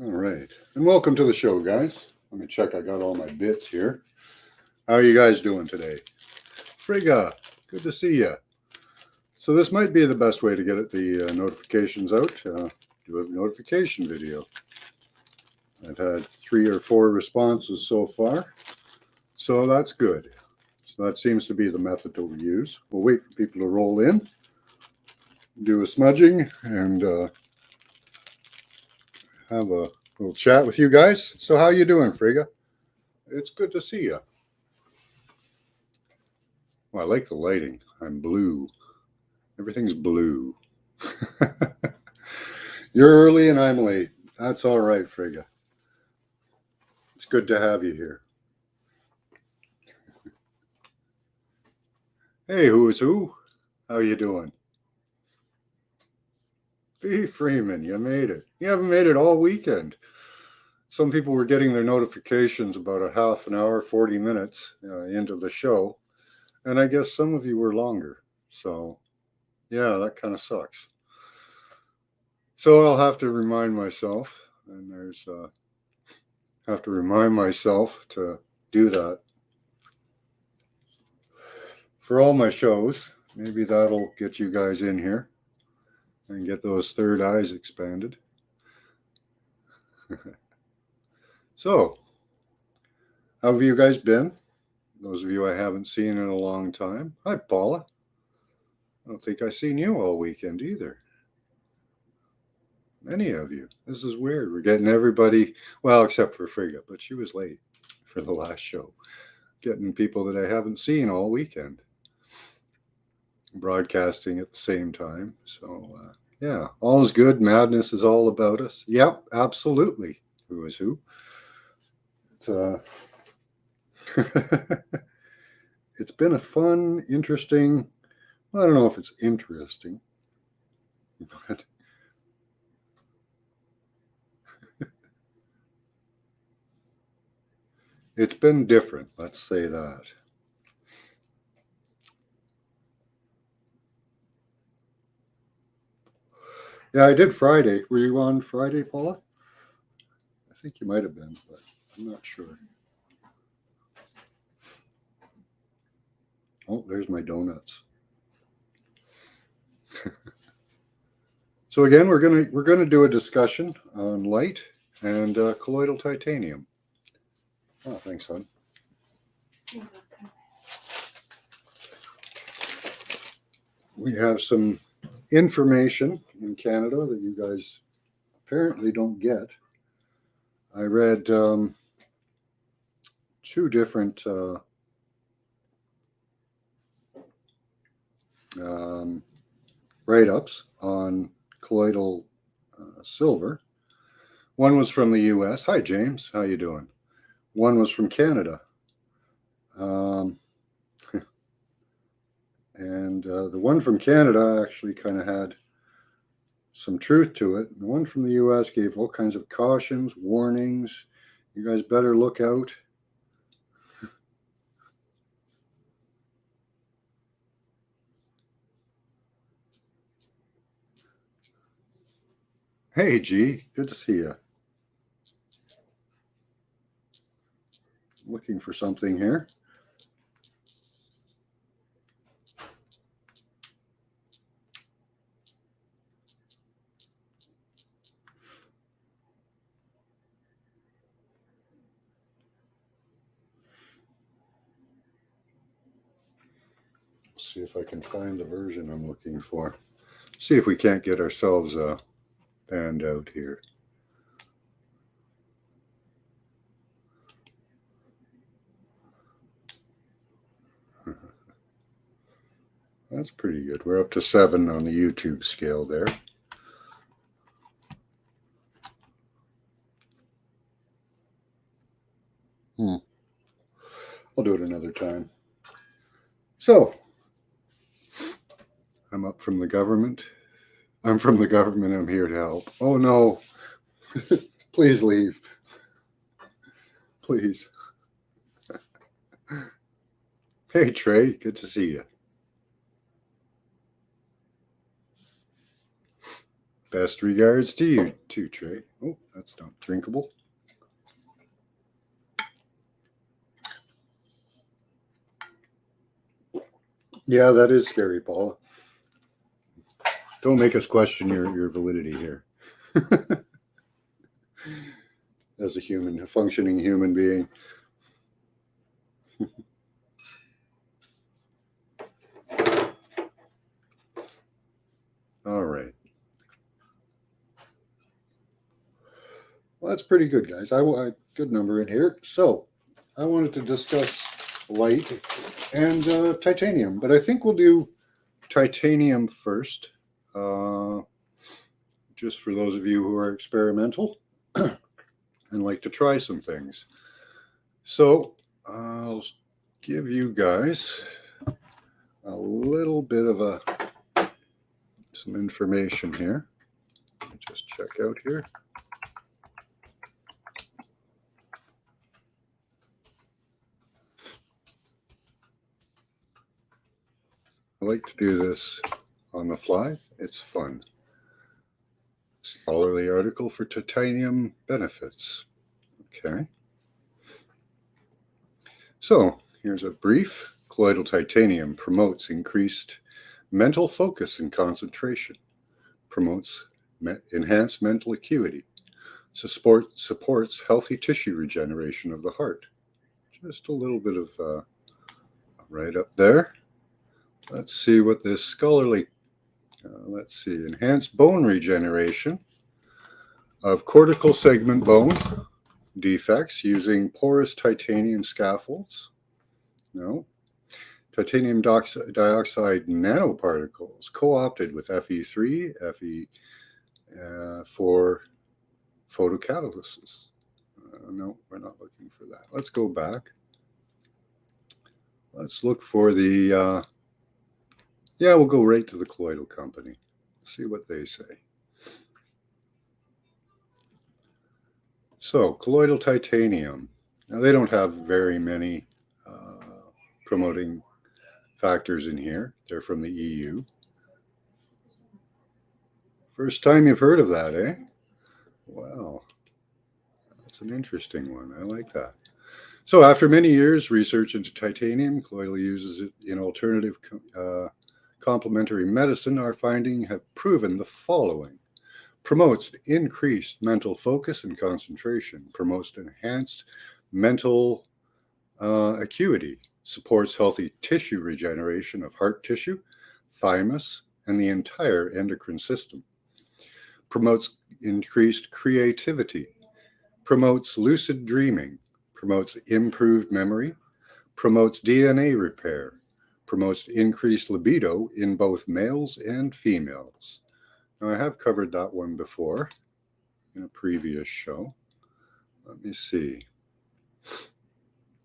All right. And welcome to the show, guys. Let me check I got all my bits here. How are you guys doing today? Frigga, good to see you. So this might be the best way to get the notifications out. Do a notification video. I've had 3 or 4 responses so far. So that's good. So that seems to be the method that we use. We'll wait for people to roll in, do a smudging, and have a little chat with you guys. So how you doing, Frigga? It's good to see you. Well, I like the lighting. I'm blue. Everything's blue. You're early and I'm late. That's all right, Frigga. It's good to have you here. Hey, who is who? How you doing? B. Freeman, you made it. You haven't made it all weekend. Some people were getting their notifications about a half an hour, 40 minutes into the show. And I guess some of you were longer. So, yeah, that kind of sucks. So I'll have to remind myself, and have to remind myself to do that for all my shows. Maybe that'll get you guys in here and get those third eyes expanded. So, how have you guys been? Those of you I haven't seen in a long time. Hi, Paula. I don't think I've seen you all weekend either. Any of you. This is weird. We're getting everybody, well, except for Frigga, but she was late for the last show. Getting people that I haven't seen all weekend. Broadcasting at the same time. So, yeah, all is good. Madness is all about us. Yep, absolutely. Who is who? It's, it's been a fun, interesting, I don't know if it's interesting, but it's been different, let's say that. Yeah, I did Friday. Were you on Friday, Paula? I think you might have been, but I'm not sure. Oh, there's my donuts. So again, we're gonna do a discussion on light and colloidal titanium. Oh, thanks, hon. We have some information in Canada that you guys apparently don't get. I read 2 different write-ups on colloidal silver. One was from the U.S. Hi, James. How you doing? One was from Canada. And the one from Canada actually kind of had some truth to it. The one from the U.S. gave all kinds of cautions, warnings. You guys better look out. Hey, G, good to see you. Looking for something here. See if I can find the version I'm looking for. See if we can't get ourselves banned out here. That's pretty good. We're up to 7 on the YouTube scale there. I'll do it another time. So, I'm up from the government. I'm from the government. I'm here to help. Oh, no. Please leave. Please. Hey, Trey. Good to see you. Best regards to you too, Trey. Oh, that's not drinkable. Yeah, that is scary, Paula. Don't make us question your validity here. As a human, a functioning human being. All right. Well, that's pretty good, guys. Good number in here. So I wanted to discuss light and titanium, but I think we'll do titanium first, just for those of you who are experimental and like to try some things. So I'll give you guys a little bit of some information here. Let me just check out here. I like to do this on the fly. It's fun. Scholarly article for titanium benefits. Okay. So here's a brief. Colloidal titanium promotes increased mental focus and concentration, promotes enhanced mental acuity, supports healthy tissue regeneration of the heart. Just a little bit of right up there. Let's see what this scholarly, enhanced bone regeneration of cortical segment bone defects using porous titanium scaffolds. No. Titanium dioxide nanoparticles co-opted with Fe3, Fe for photocatalysis. No, we're not looking for that. Let's go back. Let's look for the, we'll go right to the colloidal company. See what they say. So, colloidal titanium. Now, they don't have very many promoting factors in here. They're from the EU. First time you've heard of that, eh? Wow. That's an interesting one. I like that. So after many years research into titanium, colloidal uses it in alternative complementary medicine, our findings have proven the following. Promotes increased mental focus and concentration, promotes enhanced mental acuity, supports healthy tissue regeneration of heart tissue, thymus, and the entire endocrine system, promotes increased creativity, promotes lucid dreaming, promotes improved memory, promotes DNA repair, promotes increased libido in both males and females. Now, I have covered that one before in a previous show. Let me see.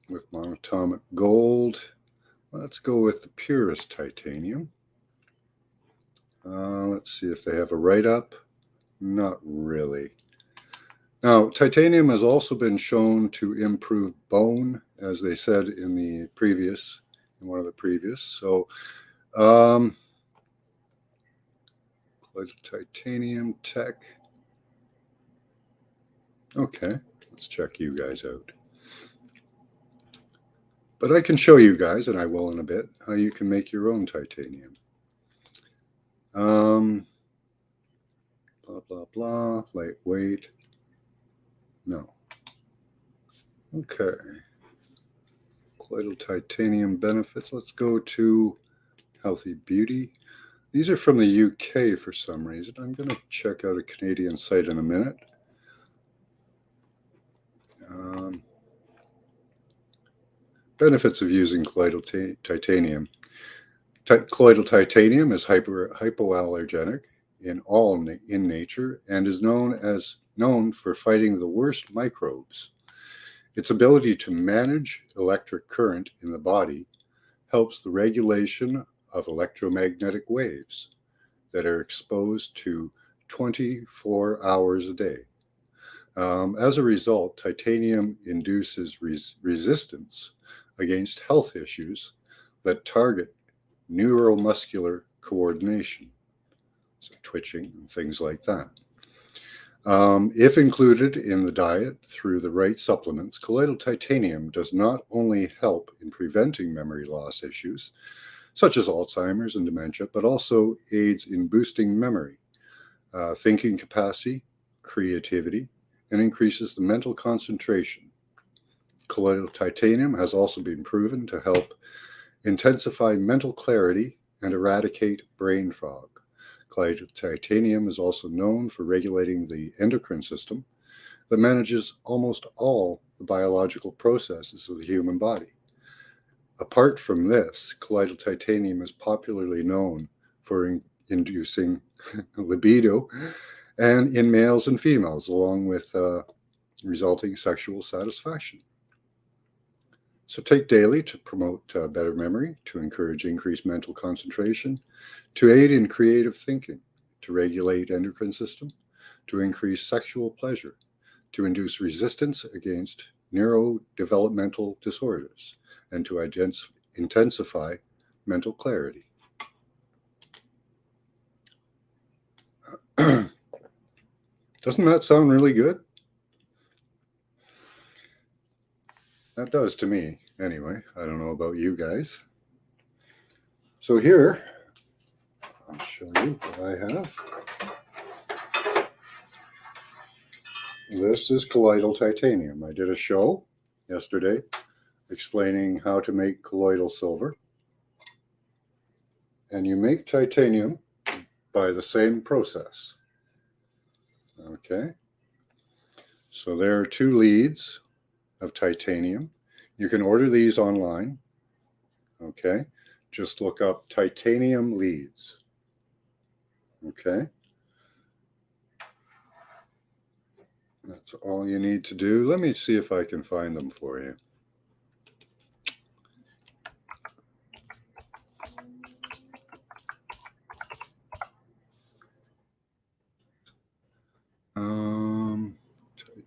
With monatomic gold, let's go with the purest titanium. Let's see if they have a write-up. Not really. Now, titanium has also been shown to improve bone, as they said in one of the previous. So, titanium tech. Okay, let's check you guys out. But I can show you guys, and I will in a bit, how you can make your own titanium. Blah, blah, blah, lightweight. No. Okay. Colloidal titanium benefits. Let's go to healthy beauty. These are from the UK for some reason. I'm going to check out a Canadian site in a minute. Benefits of using colloidal titanium. Colloidal titanium is hypoallergenic in nature and is known for fighting the worst microbes. Its ability to manage electric current in the body helps the regulation of electromagnetic waves that are exposed to 24 hours a day. As a result, titanium induces resistance against health issues that target neuromuscular coordination, so twitching and things like that. If included in the diet through the right supplements, colloidal titanium does not only help in preventing memory loss issues, such as Alzheimer's and dementia, but also aids in boosting memory, thinking capacity, creativity, and increases the mental concentration. Colloidal titanium has also been proven to help intensify mental clarity and eradicate brain fog. Colloidal titanium is also known for regulating the endocrine system that manages almost all the biological processes of the human body. Apart from this, colloidal titanium is popularly known for inducing libido and in males and females, along with resulting sexual satisfaction. So take daily to promote better memory, to encourage increased mental concentration, to aid in creative thinking, to regulate endocrine system, to increase sexual pleasure, to induce resistance against neurodevelopmental disorders, and to intensify mental clarity. Doesn't that sound really good? That does to me, anyway. I don't know about you guys. So here, I'll show you what I have. This is colloidal titanium. I did a show yesterday explaining how to make colloidal silver. And you make titanium by the same process. Okay. So there are 2 leads of titanium. You can order these online. Okay. Just look up titanium leads. Okay. That's all you need to do. Let me see if I can find them for you.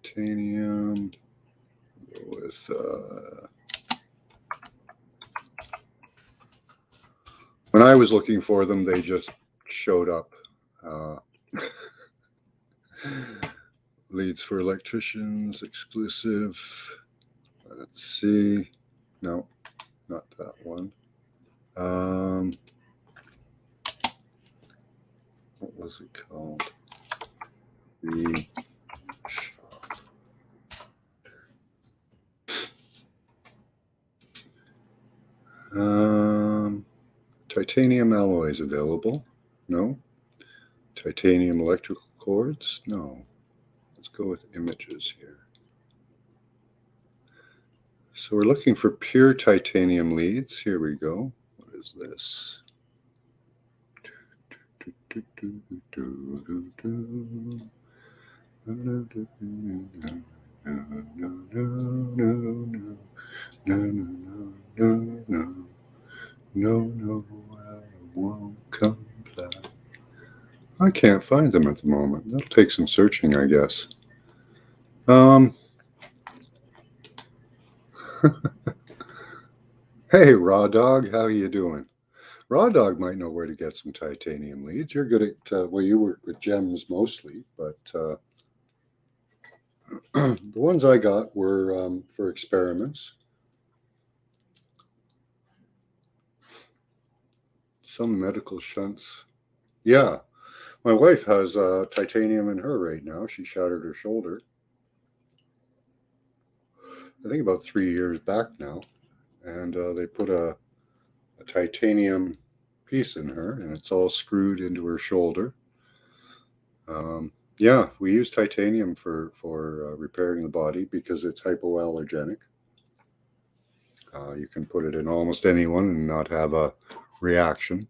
Titanium with when I was looking for them, they just showed up. Leads for electricians, exclusive. Let's see. No, not that one. What was it called? The shop. Titanium alloys available? No. Titanium electrical cords? No. Let's go with images here. So we're looking for pure titanium leads. Here we go. What is this? No, I won't comply. I can't find them at the moment. That'll take some searching, I guess. Hey, Raw Dog, how you doing? Raw Dog might know where to get some titanium leads. You're good at, well, you work with gems mostly, but the ones I got were for experiments. Some medical shunts. Yeah, my wife has titanium in her right now. She shattered her shoulder. I think about 3 years back now. And they put a titanium piece in her, and it's all screwed into her shoulder. Yeah, we use titanium for repairing the body because it's hypoallergenic. You can put it in almost anyone and not have a reaction.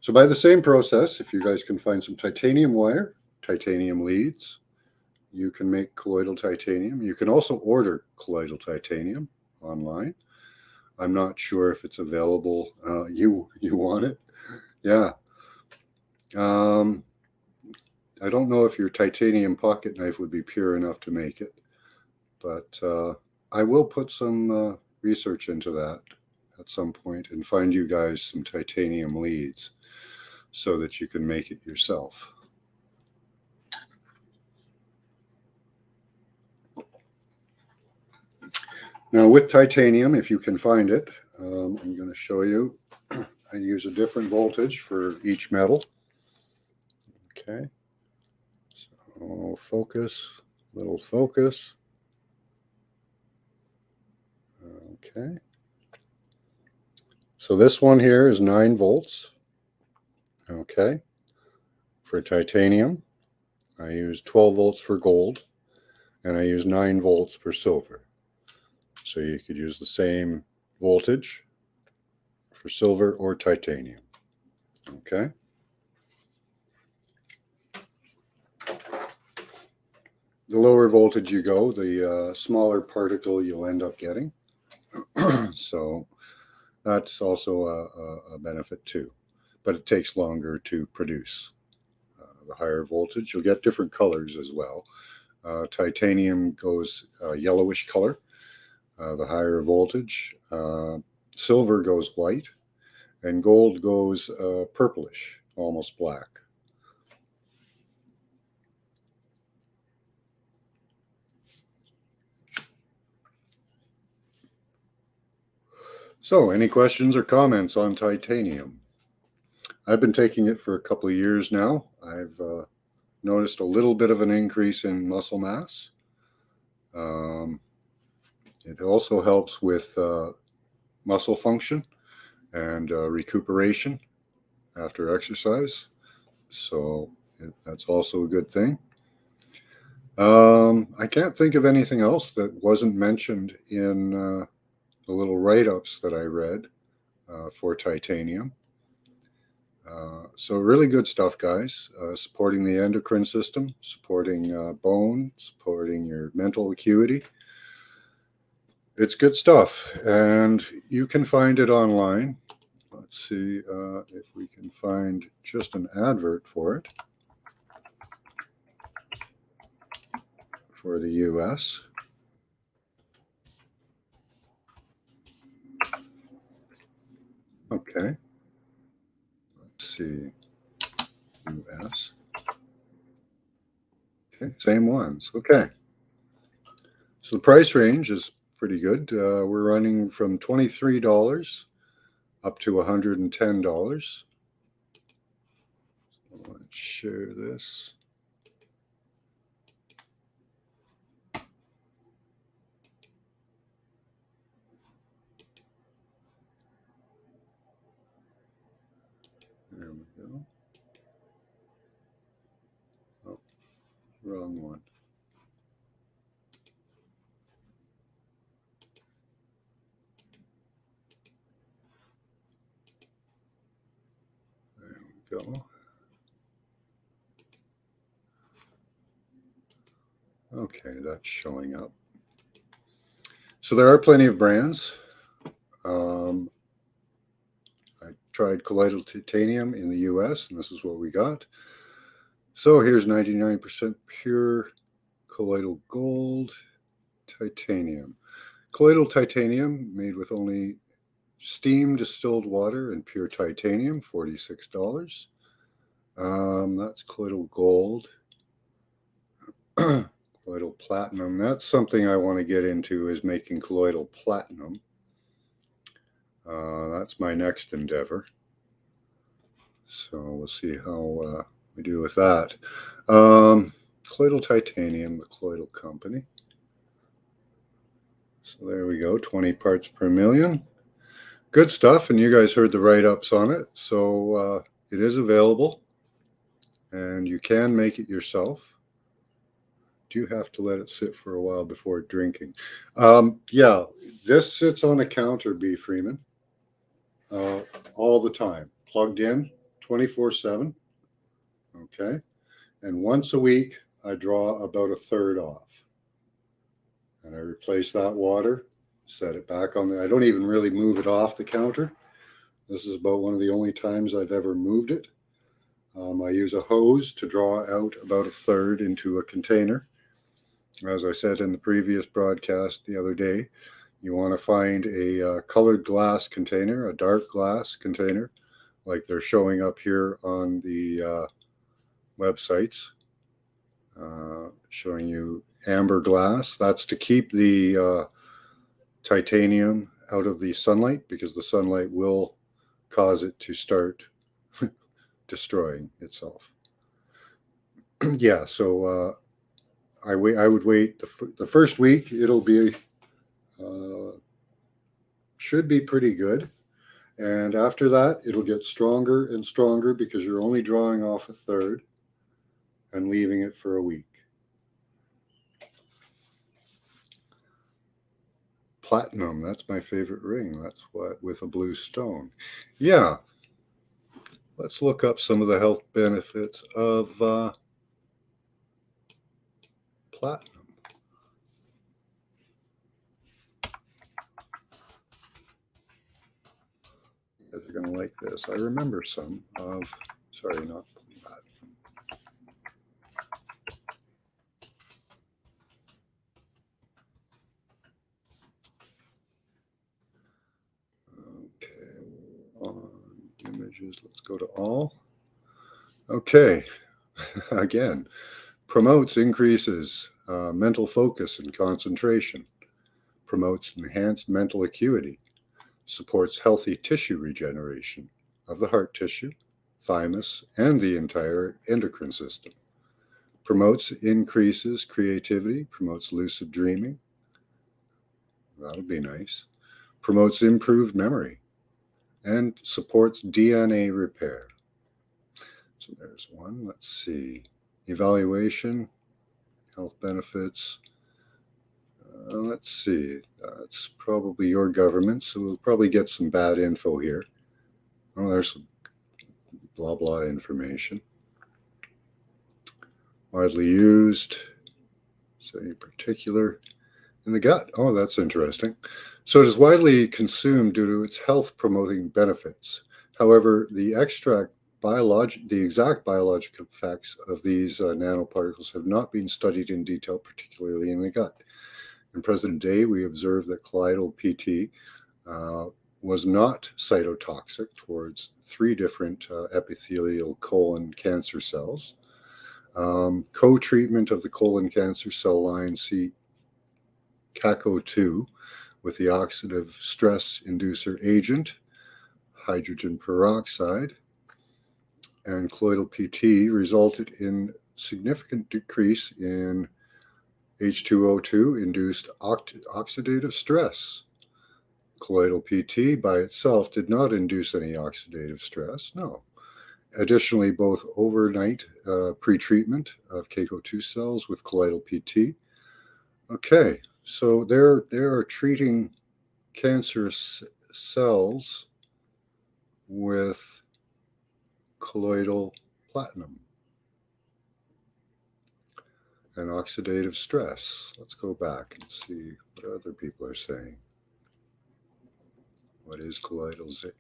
So by the same process, if you guys can find some titanium wire, titanium leads, you can make colloidal titanium. You can also order colloidal titanium online. I'm not sure if it's available. You want it? Yeah. I don't know if your titanium pocket knife would be pure enough to make it, but I will put some research into that at some point and find you guys some titanium leads so that you can make it yourself. Now with titanium, if you can find it, I'm going to show you. I use a different voltage for each metal. Okay, so focus, little focus. Okay, so this one here is 9 volts. Okay, for titanium, I use 12 volts for gold, and I use 9 volts for silver. So you could use the same voltage for silver or titanium. Okay. The lower voltage you go, the smaller particle you'll end up getting. So that's also a benefit too, but it takes longer to produce. The higher voltage, you'll get different colors as well. Titanium goes yellowish color. The higher voltage, silver goes white, and gold goes purplish, almost black. So, any questions or comments on titanium? I've been taking it for a couple of years now. I've noticed a little bit of an increase in muscle mass. It also helps with muscle function and recuperation after exercise. So that's also a good thing. I can't think of anything else that wasn't mentioned in the little write-ups that I read for titanium. So really good stuff, guys. Supporting the endocrine system, supporting bone, supporting your mental acuity. It's good stuff, and you can find it online. Let's see if we can find just an advert for it for the US. Okay. Let's see. US. Okay, same ones. Okay. So the price range is pretty good. We're running from $23 up to $110. Let's share this. There we go. Oh, wrong one. There we go. Okay, that's showing up. So there are plenty of brands. I tried colloidal titanium in the US, and this is what we got. So here's 99% pure colloidal gold titanium. Colloidal titanium made with only steam distilled water and pure titanium, $46. That's colloidal gold. Colloidal platinum. That's something I want to get into, is making colloidal platinum. That's my next endeavor. So we'll see how we do with that. Colloidal titanium, the colloidal company. So there we go, 20 parts per million. Good stuff, and you guys heard the write-ups on it. So it is available, and you can make it yourself. Do you have to let it sit for a while before drinking? Yeah, this sits on a counter, B. Freeman, all the time, plugged in 24/7. Okay, and once a week I draw about a third off, and I replace that water, set it back on the. I don't even really move it off the counter. This is about one of the only times I've ever moved it. I use a hose to draw out about a third into a container. As I said in the previous broadcast the other day, you want to find a colored glass container, a dark glass container, like they're showing up here on the websites, showing you amber glass. That's to keep the titanium out of the sunlight, because the sunlight will cause it to start destroying itself. Yeah, so I would wait the first week. It'll be should be pretty good, and after that, it'll get stronger and stronger because you're only drawing off a third and leaving it for a week. Platinum, that's my favorite ring. That's what, with a blue stone. Yeah, let's look up some of the health benefits of platinum. You guys are going to like this. I remember some of, sorry, not that. Okay, on images, let's go to all. Okay, again, promotes increases mental focus and concentration, promotes enhanced mental acuity, supports healthy tissue regeneration of the heart tissue, thymus, and the entire endocrine system, promotes increases creativity, promotes lucid dreaming. That'll be nice. Promotes improved memory and supports DNA repair. So there's one. Let's see. Evaluation, health benefits. Let's see. It's probably your government, so we'll probably get some bad info here. Oh, there's some blah blah information. Widely used. So any particular in the gut. Oh, that's interesting. So it is widely consumed due to its health promoting benefits. However, the exact biological effects of these nanoparticles have not been studied in detail, particularly in the gut. In present day, we observe that colloidal PT was not cytotoxic towards 3 different epithelial colon cancer cells. Co-treatment of the colon cancer cell line CACO2 with the oxidative stress inducer agent, hydrogen peroxide, and colloidal PT resulted in significant decrease in H2O2 induced oxidative stress. Colloidal PT by itself did not induce any oxidative stress, no. Additionally, both overnight pretreatment of CACO2 cells with colloidal PT. Okay, so they are treating cancerous cells with colloidal platinum and oxidative stress. Let's go back and see what other people are saying. What is colloidal zinc?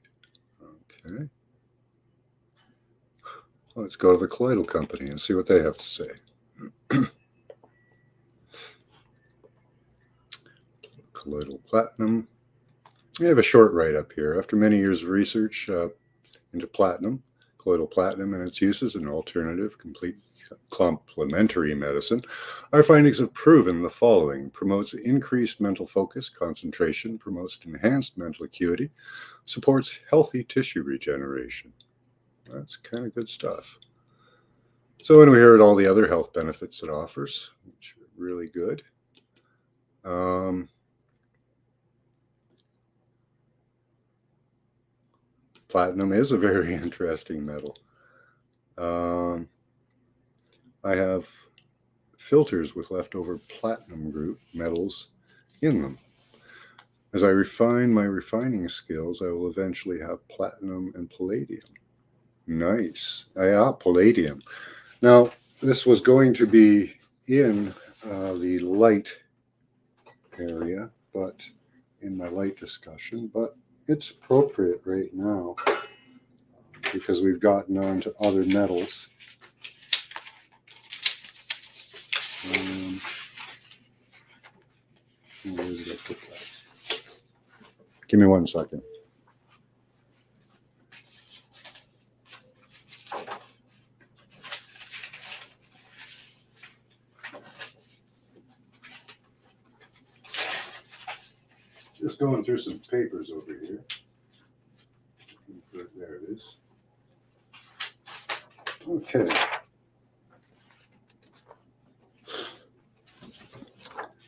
Okay. Let's go to the colloidal company and see what they have to say. Colloidal platinum. We have a short write-up here. After many years of research into platinum, colloidal platinum and its uses in alternative, complete complementary medicine, our findings have proven the following: promotes increased mental focus, concentration, promotes enhanced mental acuity, supports healthy tissue regeneration. That's kind of good stuff. So when we heard all the other health benefits it offers, which are really good. Platinum is a very interesting metal. I have filters with leftover platinum group metals in them. As I refine my refining skills, I will eventually have platinum and palladium. Nice. Palladium. Now, this was going to be in the light area, but in my light discussion, but it's appropriate right now because we've gotten on to other metals. Give me 1 second. Just going through some papers over here. There it is. Okay.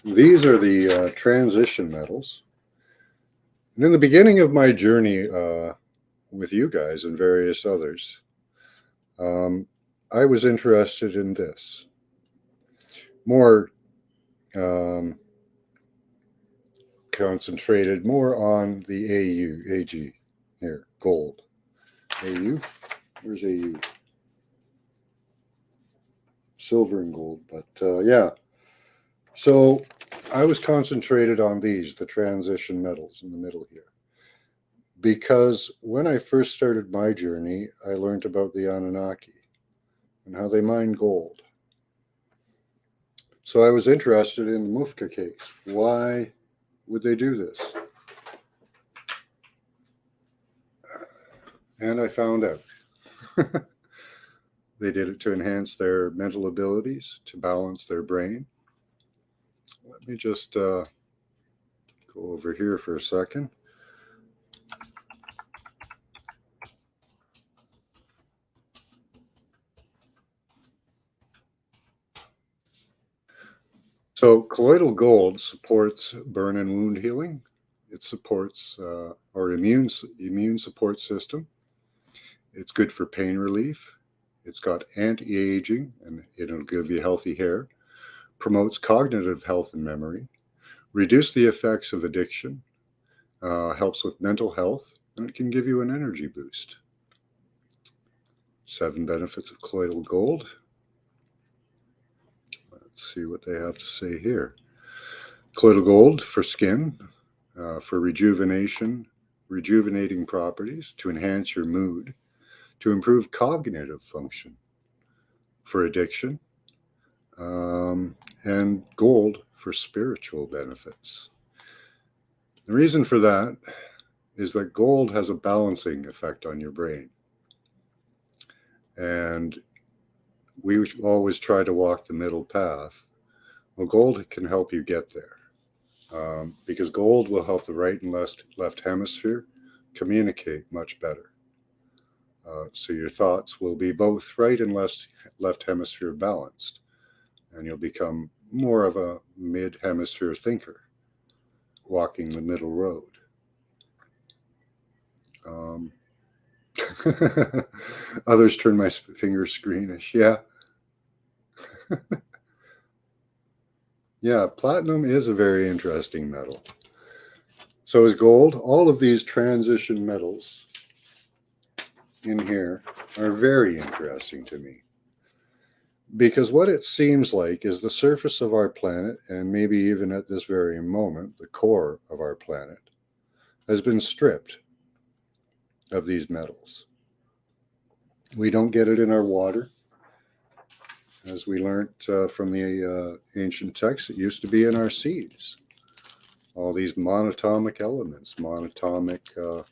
These are the transition metals. And in the beginning of my journey with you guys and various others, I was interested in this. More concentrated more on the AG here, gold. AU? Where's AU? Silver and gold, but yeah. So I was concentrated on these, the transition metals in the middle here. Because when I first started my journey, I learned about the Anunnaki and how they mine gold. So I was interested in the Mufka case. Why would they do this? And I found out. They did it to enhance their mental abilities, to balance their brain. Let me just go over here for a second. So colloidal gold supports burn and wound healing. It supports our immune support system. It's good for pain relief. It's got anti-aging, and it'll give you healthy hair. Promotes cognitive health and memory. Reduce the effects of addiction. Helps with mental health, and it can give you an energy boost. 7 benefits of colloidal gold. Let's see what they have to say here. Colloidal gold for skin, for rejuvenating properties, to enhance your mood, to improve cognitive function, for addiction, and gold for spiritual benefits. The reason for that is that gold has a balancing effect on your brain. And we always try to walk the middle path. Well, gold can help you get there. Because gold will help the right and left hemisphere communicate much better. So your thoughts will be both right and left hemisphere balanced. And you'll become more of a mid-hemisphere thinker, walking the middle road. Others turn my fingers greenish. Yeah. Yeah, platinum is a very interesting metal. So is gold. All of these transition metals in here are very interesting to me. Because what it seems like is the surface of our planet, and maybe even at this very moment, the core of our planet, has been stripped of these metals. We don't get it in our water. As we learned from the ancient texts, it used to be in our seeds. All these monatomic elements, monatomic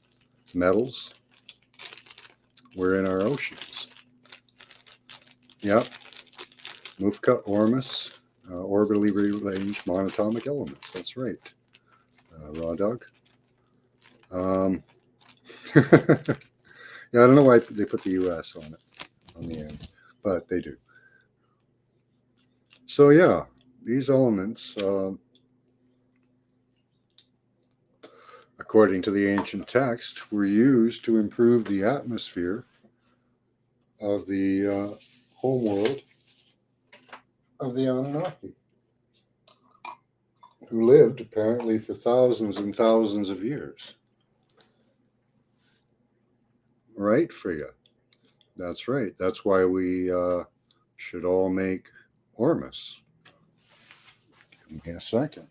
metals, were in our oceans. Yep. Mufka, Ormus, orbitally rearranged monatomic elements. That's right. Raw dog. Yeah, I don't know why they put the US on it, on the end, but they do. So yeah, these elements, according to the ancient text, were used to improve the atmosphere of the homeworld of the Anunnaki, who lived apparently for thousands and thousands of years. Right, Frigga? That's right. That's why we should all make Ormus. Give me a second.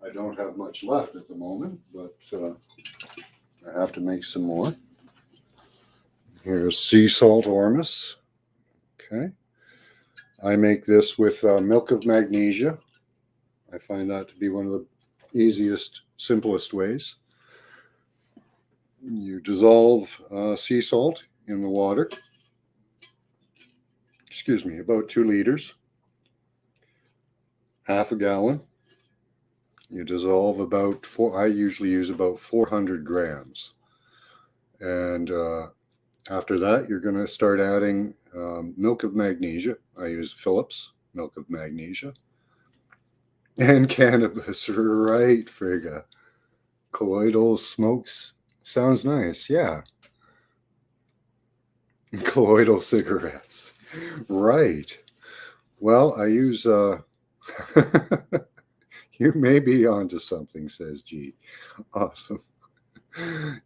I don't have much left at the moment, but I have to make some more. Here's sea salt Ormus. Okay. I make this with milk of magnesia. I find that to be one of the easiest, simplest ways. You dissolve sea salt in the water. Excuse me, about 2 liters, half a gallon. You dissolve about I usually use about 400 grams. And after that, you're going to start adding milk of magnesia. I use Phillips milk of magnesia. And cannabis, right, Frigga. Colloidal smokes. Sounds nice, yeah. Colloidal cigarettes. Right. Well, I use you may be onto something, says G. Awesome.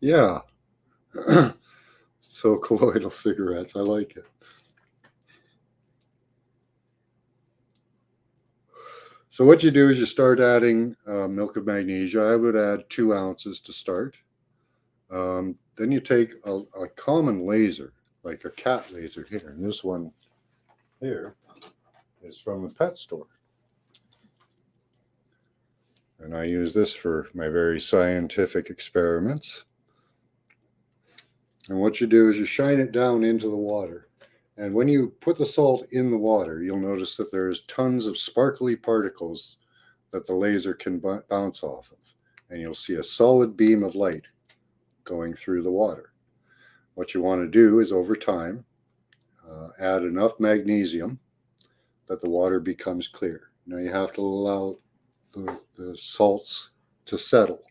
Yeah. So colloidal cigarettes, I like it. So what you do is you start adding milk of magnesia. I would add 2 ounces to start. Then you take a common laser, like a cat laser here. And this one here is from a pet store. And I use this for my very scientific experiments. And what you do is you shine it down into the water. And when you put the salt in the water, you'll notice that there's tons of sparkly particles that the laser can bounce off of. And you'll see a solid beam of light going through the water. What you want to do is over time, add enough magnesium that the water becomes clear. Now you have to allow the salts to settle.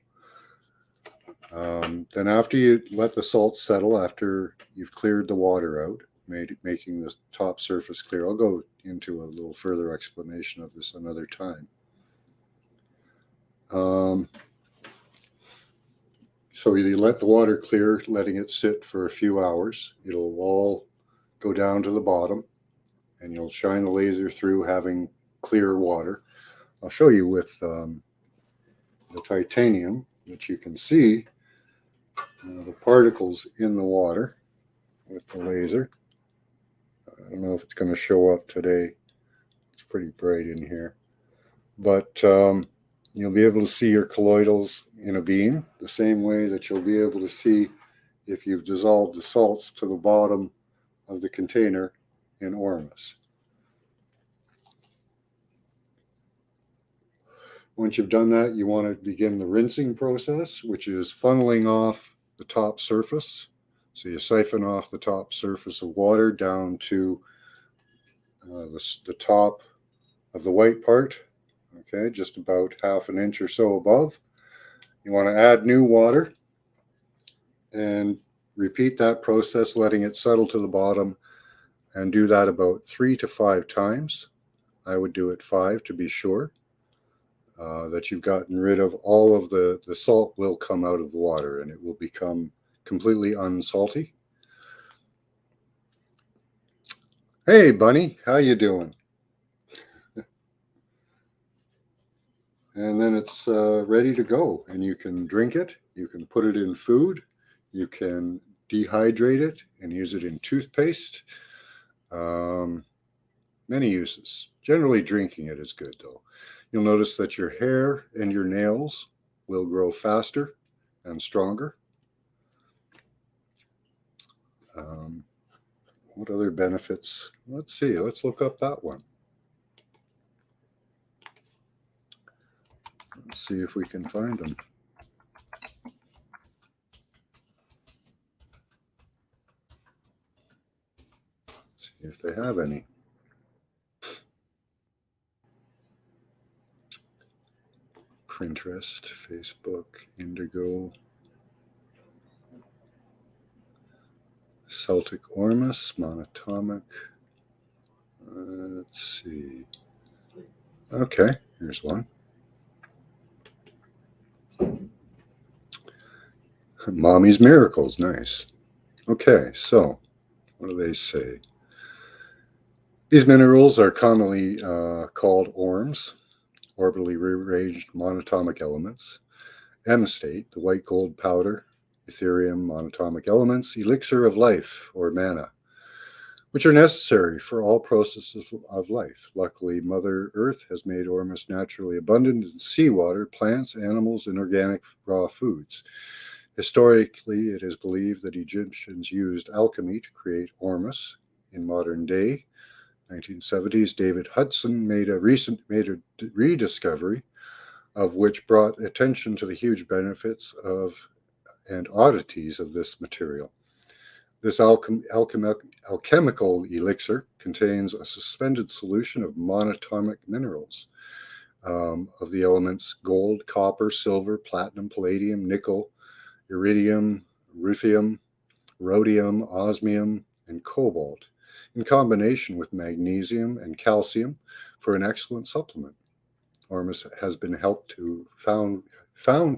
Then after you let the salts settle, after you've cleared the water out, making the top surface clear. I'll go into a little further explanation of this another time. So you let the water clear, letting it sit for a few hours. It'll all go down to the bottom, and you'll shine the laser through having clear water. I'll show you with the titanium that you can see the particles in the water with the laser. I don't know if it's going to show up today. It's pretty bright in here. But you'll be able to see your colloidals in a beam the same way that you'll be able to see if you've dissolved the salts to the bottom of the container in Ormus. Once you've done that, you want to begin the rinsing process, which is funneling off the top surface. So you siphon off the top surface of water down to the top of the white part, okay, just about half an inch or so above. You want to add new water and repeat that process, letting it settle to the bottom, and do that about 3 to 5 times. I would do it 5 to be sure that you've gotten rid of all of the salt will come out of the water and it will become completely unsalty. Hey, Bunny, how you doing? And then it's ready to go, and you can drink it, you can put it in food, you can dehydrate it and use it in toothpaste. Many uses. Generally, drinking it is good, though. You'll notice that your hair and your nails will grow faster and stronger. What other benefits? Let's see. Let's look up that one. Let's see if we can find them. See if they have any. Pinterest, Facebook, Indigo, Celtic Ormus, monatomic. Let's see. Okay, here's one. Mommy's Miracles, nice. Okay, so what do they say? These minerals are commonly called orms, orbitally rearranged monatomic elements. M state, the white gold powder, Ethereum monatomic elements, elixir of life or mana, which are necessary for all processes of life. Luckily, Mother Earth has made ormus naturally abundant in seawater, plants, animals, and organic raw foods. Historically, it is believed that Egyptians used alchemy to create ormus. In modern day, 1970s, David Hudson made a rediscovery of which brought attention to the huge benefits of and oddities of this material. This alchemical elixir contains a suspended solution of monatomic minerals of the elements gold, copper, silver, platinum, palladium, nickel, iridium, ruthenium, rhodium, osmium, and cobalt, in combination with magnesium and calcium for an excellent supplement. Ormus has been found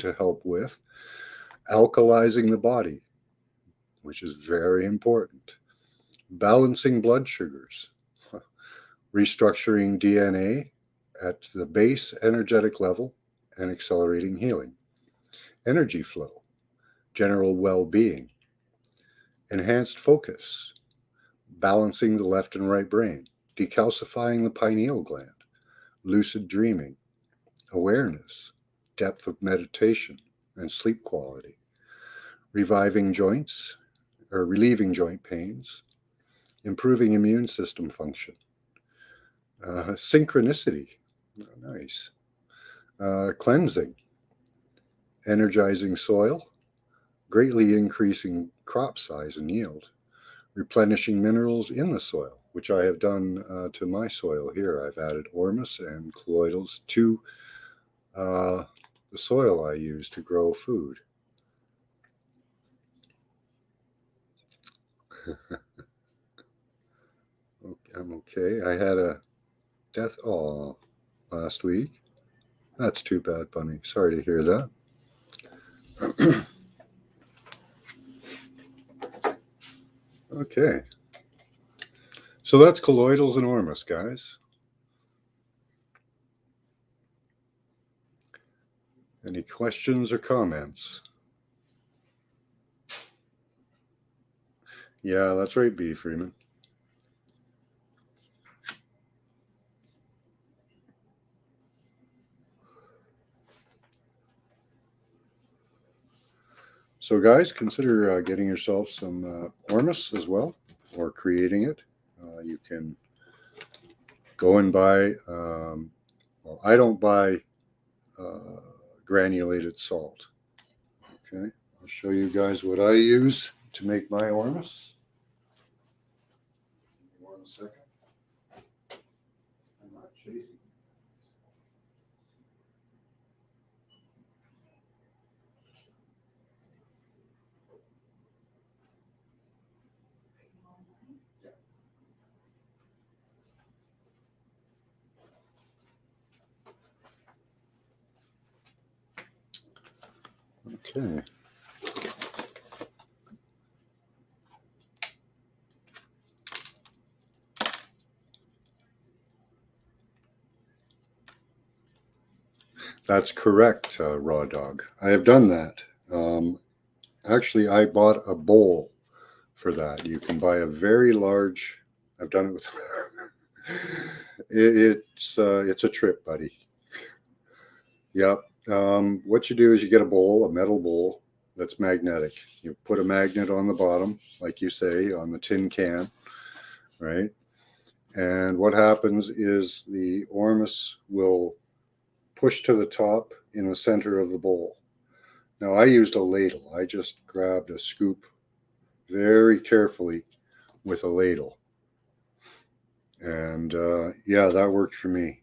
to help with alkalizing the body, which is very important, balancing blood sugars, restructuring DNA at the base energetic level, and accelerating healing, energy flow, general well-being, enhanced focus, balancing the left and right brain, decalcifying the pineal gland, lucid dreaming, awareness, depth of meditation, and sleep quality, relieving joint pains, improving immune system function, synchronicity, nice, cleansing, energizing soil, greatly increasing crop size and yield, replenishing minerals in the soil, which I have done to my soil here. I've added ormus and colloidals to the soil I use to grow food. I'm okay. I had a death last week. That's too bad, Bunny. Sorry to hear that. Okay. So that's colloidals and ormus, guys. Any questions or comments? Yeah, that's right, B. Freeman. So, guys, consider getting yourself some ormus as well, or creating it. You can go and buy, well, I don't buy granulated salt. Okay, I'll show you guys what I use to make my ormus. 1 second. I'm not chasing. Okay. That's correct, Raw Dog. I have done that. Actually, I bought a bowl for that. You can buy a very large. I've done it with. It's a trip, buddy. Yep. What you do is you get a metal bowl that's magnetic. You put a magnet on the bottom, like you say, on the tin can, right? And what happens is the ormus will push to the top in the center of the bowl. Now, I used a ladle. I just grabbed a scoop very carefully with a ladle. And yeah, that worked for me.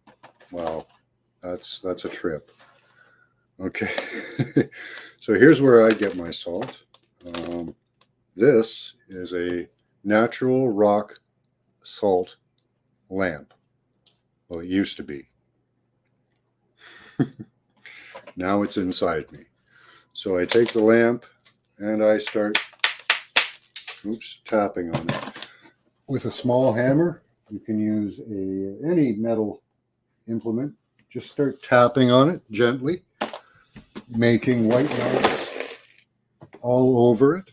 Wow, that's a trip. Okay, so here's where I get my salt. This is a natural rock salt lamp. Well, it used to be. Now it's inside me. So I take the lamp and I start, tapping on it. With a small hammer, you can use any metal implement. Just start tapping on it gently, making white marks all over it.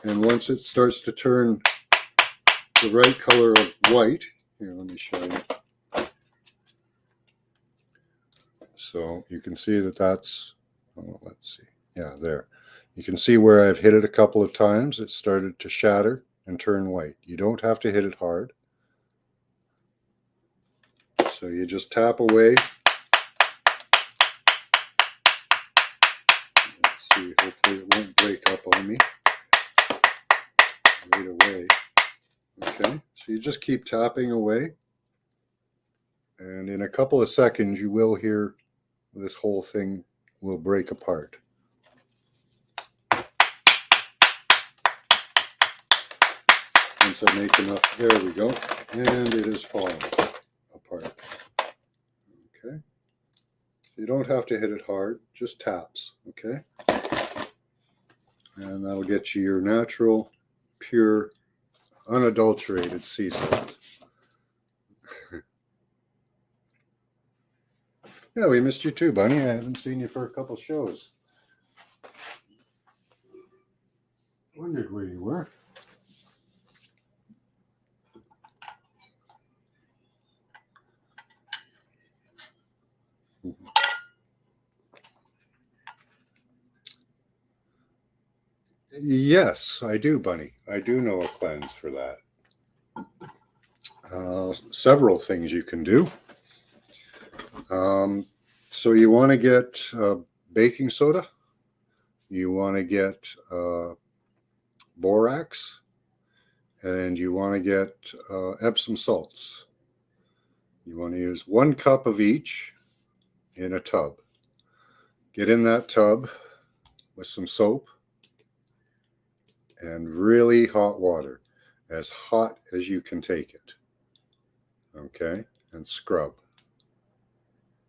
And once it starts to turn the right color of white. Here, let me show you. So you can see that that's, oh, let's see. Yeah, there. You can see where I've hit it a couple of times. It started to shatter and turn white. You don't have to hit it hard. So you just tap away. Let's see, hopefully it won't break up on me right away. Okay, so you just keep tapping away. And in a couple of seconds, you will hear this whole thing will break apart. Once I make enough, there we go. And it is falling apart. Okay. So you don't have to hit it hard, just taps, okay? And that'll get you your natural, pure, unadulterated sea salt. Yeah, we missed you too, Bunny. I haven't seen you for a couple shows. Wondered where you were. Yes, I do, Bunny. I do know a cleanse for that. Several things you can do. So you want to get baking soda. You want to get borax. And you want to get Epsom salts. You want to use 1 cup of each in a tub. Get in that tub with some soap and really hot water, as hot as you can take it. Okay, and scrub.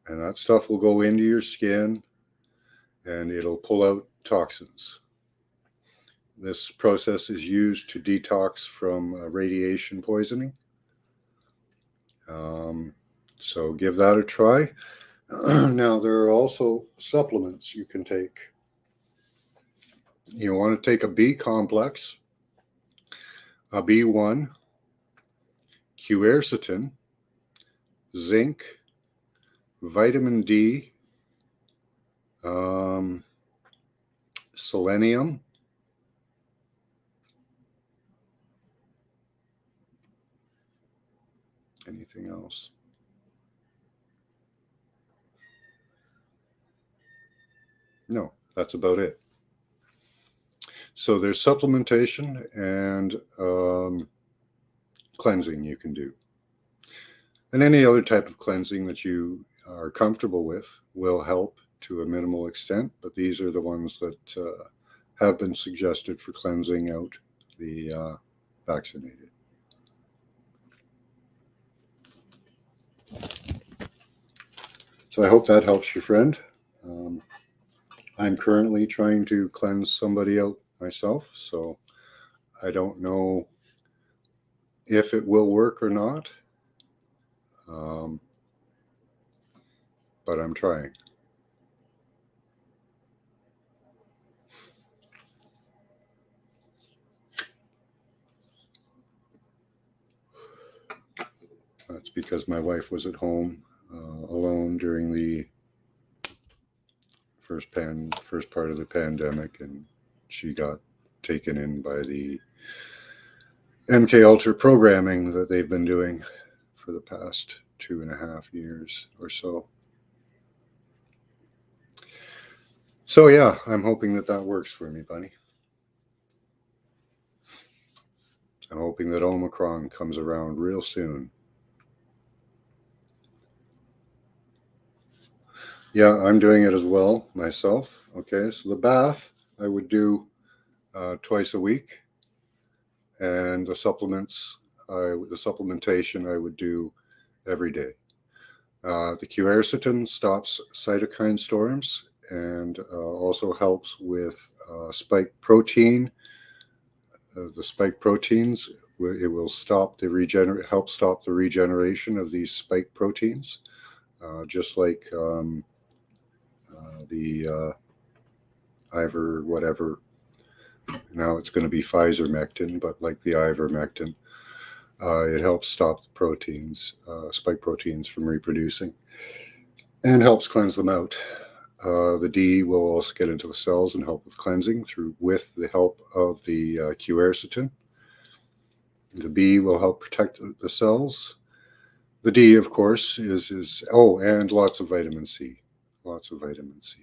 And that stuff will go into your skin and it'll pull out toxins. This process is used to detox from radiation poisoning. So give that a try. Now, there are also supplements you can take. You want to take a B complex, a B1, quercetin, zinc, vitamin D, selenium, anything else? No, that's about it. So there's supplementation and cleansing you can do. And any other type of cleansing that you are comfortable with will help to a minimal extent, but these are the ones that have been suggested for cleansing out the vaccinated. So I hope that helps you, friend. I'm currently trying to cleanse somebody out myself, so I don't know if it will work or not, but I'm trying. That's because my wife was at home alone during the first part of the pandemic, and she got taken in by the MK Ultra programming that they've been doing for the past 2.5 years or so. So yeah, I'm hoping that that works for me, Bunny. I'm hoping that Omicron comes around real soon. Yeah, I'm doing it as well myself. Okay, so the bath I would do twice a week, and the supplementation I would do every day. The quercetin stops cytokine storms and also helps with spike protein. The spike proteins, it will help stop the regeneration of these spike proteins, just like the Ivor whatever. Now it's going to be Pfizer-mectin, but like the ivermectin. It helps stop the proteins, spike proteins, from reproducing, and helps cleanse them out. The D will also get into the cells and help with cleansing with the help of the quercetin. The B will help protect the cells. The D, of course, is and lots of vitamin C. Lots of vitamin C.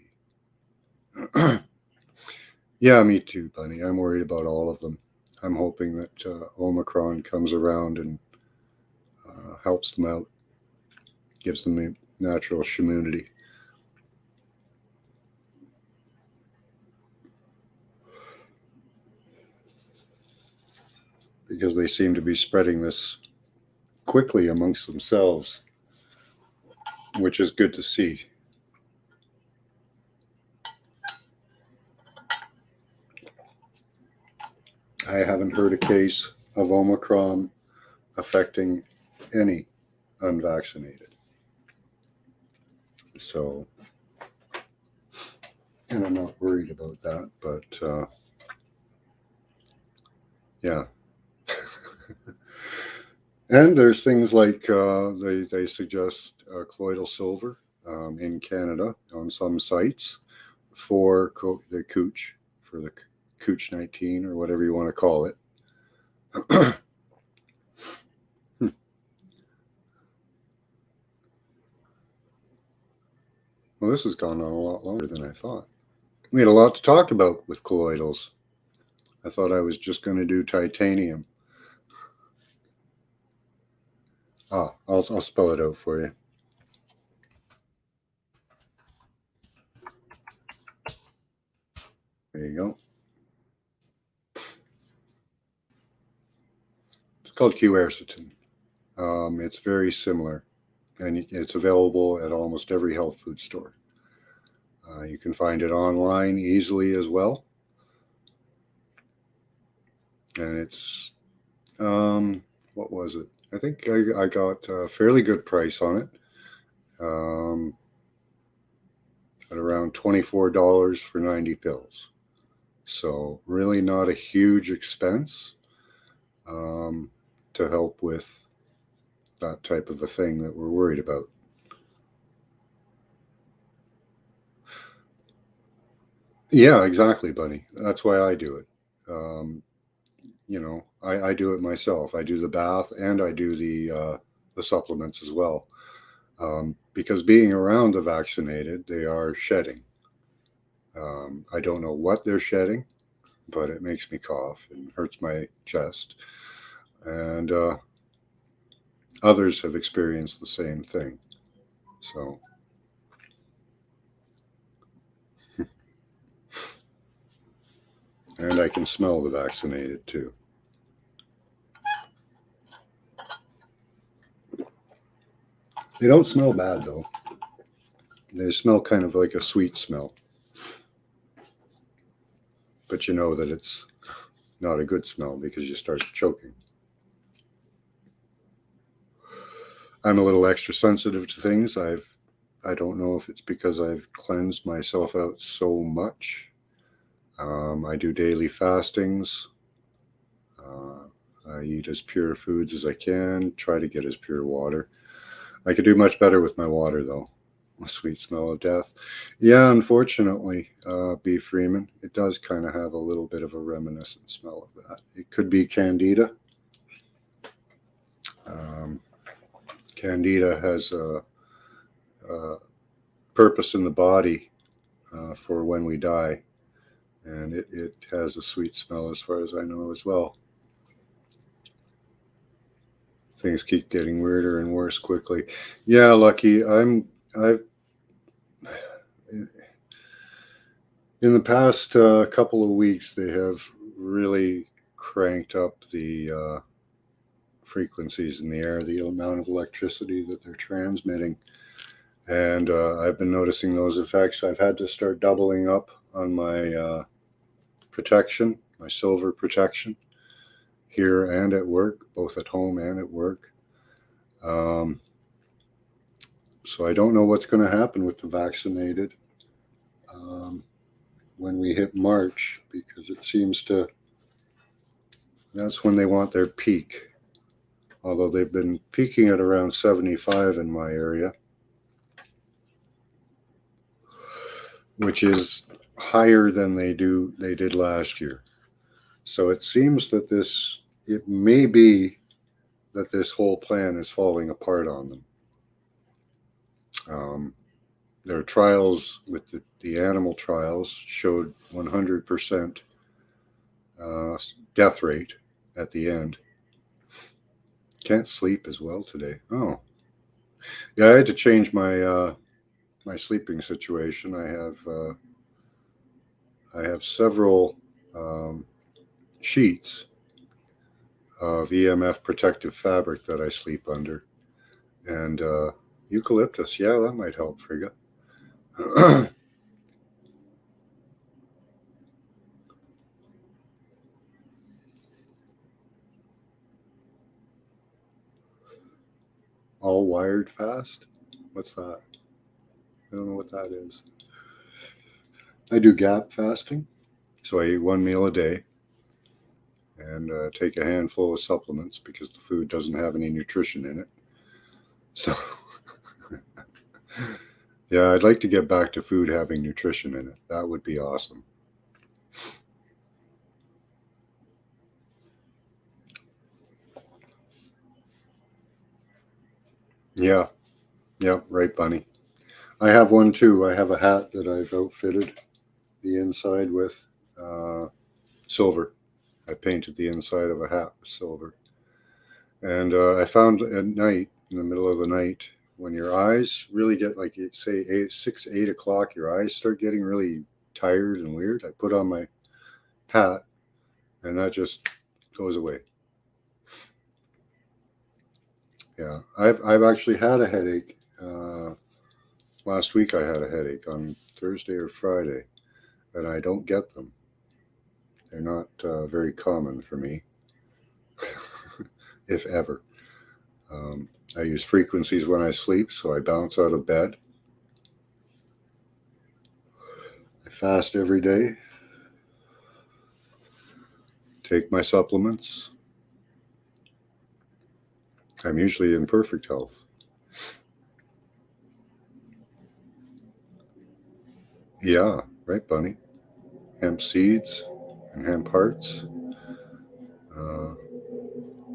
Yeah, me too, Bunny. I'm worried about all of them. I'm hoping that Omicron comes around and helps them out, gives them a natural immunity. Because they seem to be spreading this quickly amongst themselves, which is good to see. I haven't heard a case of Omicron affecting any unvaccinated. So, and I'm not worried about that, but yeah. And there's things like they suggest colloidal silver in Canada on some sites for the cooch, for the cooch 19 or whatever you want to call it. Well, this has gone on a lot longer than I thought. We had a lot to talk about with colloidals. I thought I was just going to do titanium. I'll spell it out for you. There you go. It's called quercetin. It's very similar, and it's available at almost every health food store. You can find it online easily as well. And it's, what was it? I think I got a fairly good price on it. At around $24 for 90 pills. So really not a huge expense to help with that type of a thing that we're worried about. Yeah, exactly, Bunny. That's why I do it. I do it myself. I do the bath and I do the supplements as well. Because being around the vaccinated, they are shedding. I don't know what they're shedding, but it makes me cough and hurts my chest. And others have experienced the same thing. So, and I can smell the vaccinated too. They don't smell bad though. They smell kind of like a sweet smell. But you know that it's not a good smell because you start choking. I'm a little extra sensitive to things. I don't know if it's because I've cleansed myself out so much. I do daily fastings. I eat as pure foods as I can, try to get as pure water. I could do much better with my water, though. A sweet smell of death. Yeah, unfortunately, B. Freeman, it does kind of have a little bit of a reminiscent smell of that. It could be candida. Candida has a purpose in the body for when we die, and it has a sweet smell as far as I know as well. Things keep getting weirder and worse quickly. Yeah, Lucky, I've in the past couple of weeks, they have really cranked up the frequencies in the air, the amount of electricity that they're transmitting. And I've been noticing those effects. I've had to start doubling up on my protection, my silver protection, here and at work, both at home and at work. So I don't know what's going to happen with the vaccinated when we hit March, because it seems that's when they want their peak. although they've been peaking at around 75 in my area, which is higher than they did last year. So it seems that it may be that this whole plan is falling apart on them. Their trials with the animal trials showed 100% death rate at the end. Can't sleep as well today. Oh, yeah, I had to change my my sleeping situation. I have several sheets of EMF protective fabric that I sleep under, and eucalyptus. Yeah, that might help, Frigga. All wired fast? What's that? I don't know what that is. I do gap fasting, so I eat one meal a day and take a handful of supplements because the food doesn't have any nutrition in it. So, yeah, I'd like to get back to food having nutrition in it. That would be awesome. Yeah, yeah, right, Bunny. I have one too. I have a hat that I've outfitted the inside with silver. I painted the inside of a hat with silver. And I found at night, in the middle of the night, when your eyes really get, like, you say 8 o'clock, your eyes start getting really tired and weird. I put on my hat and that just goes away. Yeah, I've actually had a headache. Last week I had a headache on Thursday or Friday, and I don't get them. They're not very common for me, if ever. I use frequencies when I sleep, so I bounce out of bed. I fast every day. Take my supplements. I'm usually in perfect health. Yeah, right, Bunny. Hemp seeds and hemp hearts.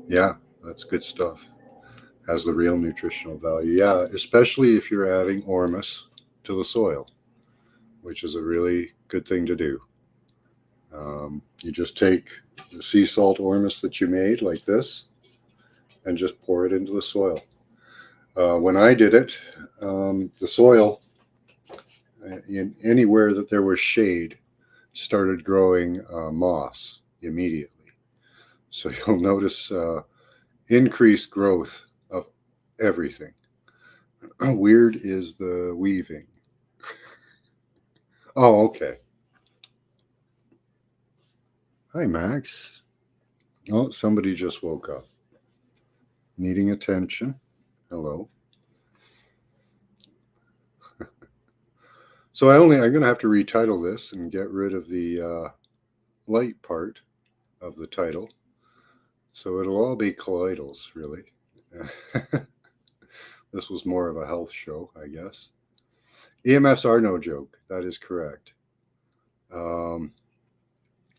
Yeah, that's good stuff. Has the real nutritional value. Yeah, especially if you're adding ormus to the soil, which is a really good thing to do. You just take the sea salt ormus that you made, like this, and just pour it into the soil. When I did it, the soil, in anywhere that there was shade, started growing moss immediately. So you'll notice increased growth of everything. Weird is the weaving. Oh, okay. Hi, Max. Oh, somebody just woke up. Needing attention. Hello. So I'm going to have to retitle this and get rid of the light part of the title. So it'll all be colloidals, really. This was more of a health show, I guess. EMFs are no joke. That is correct. They're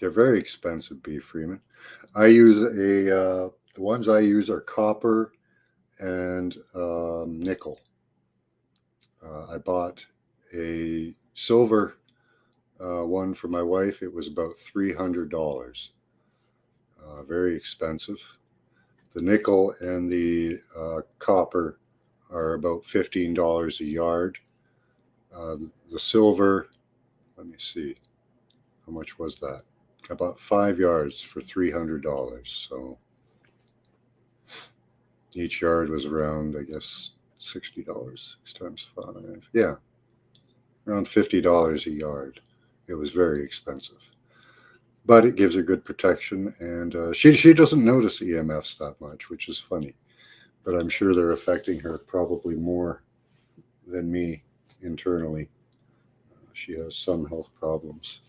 very expensive, B. Freeman. I use the ones I use are copper and nickel. I bought a silver one for my wife. It was about $300. Very expensive. The nickel and the copper are about $15 a yard. The silver, let me see, how much was that? About 5 yards for $300. So each yard was around, I guess, $60. 6 times 5. Yeah, around $50 a yard. It was very expensive. But it gives her good protection, and she doesn't notice EMFs that much, which is funny. But I'm sure they're affecting her probably more than me internally. She has some health problems.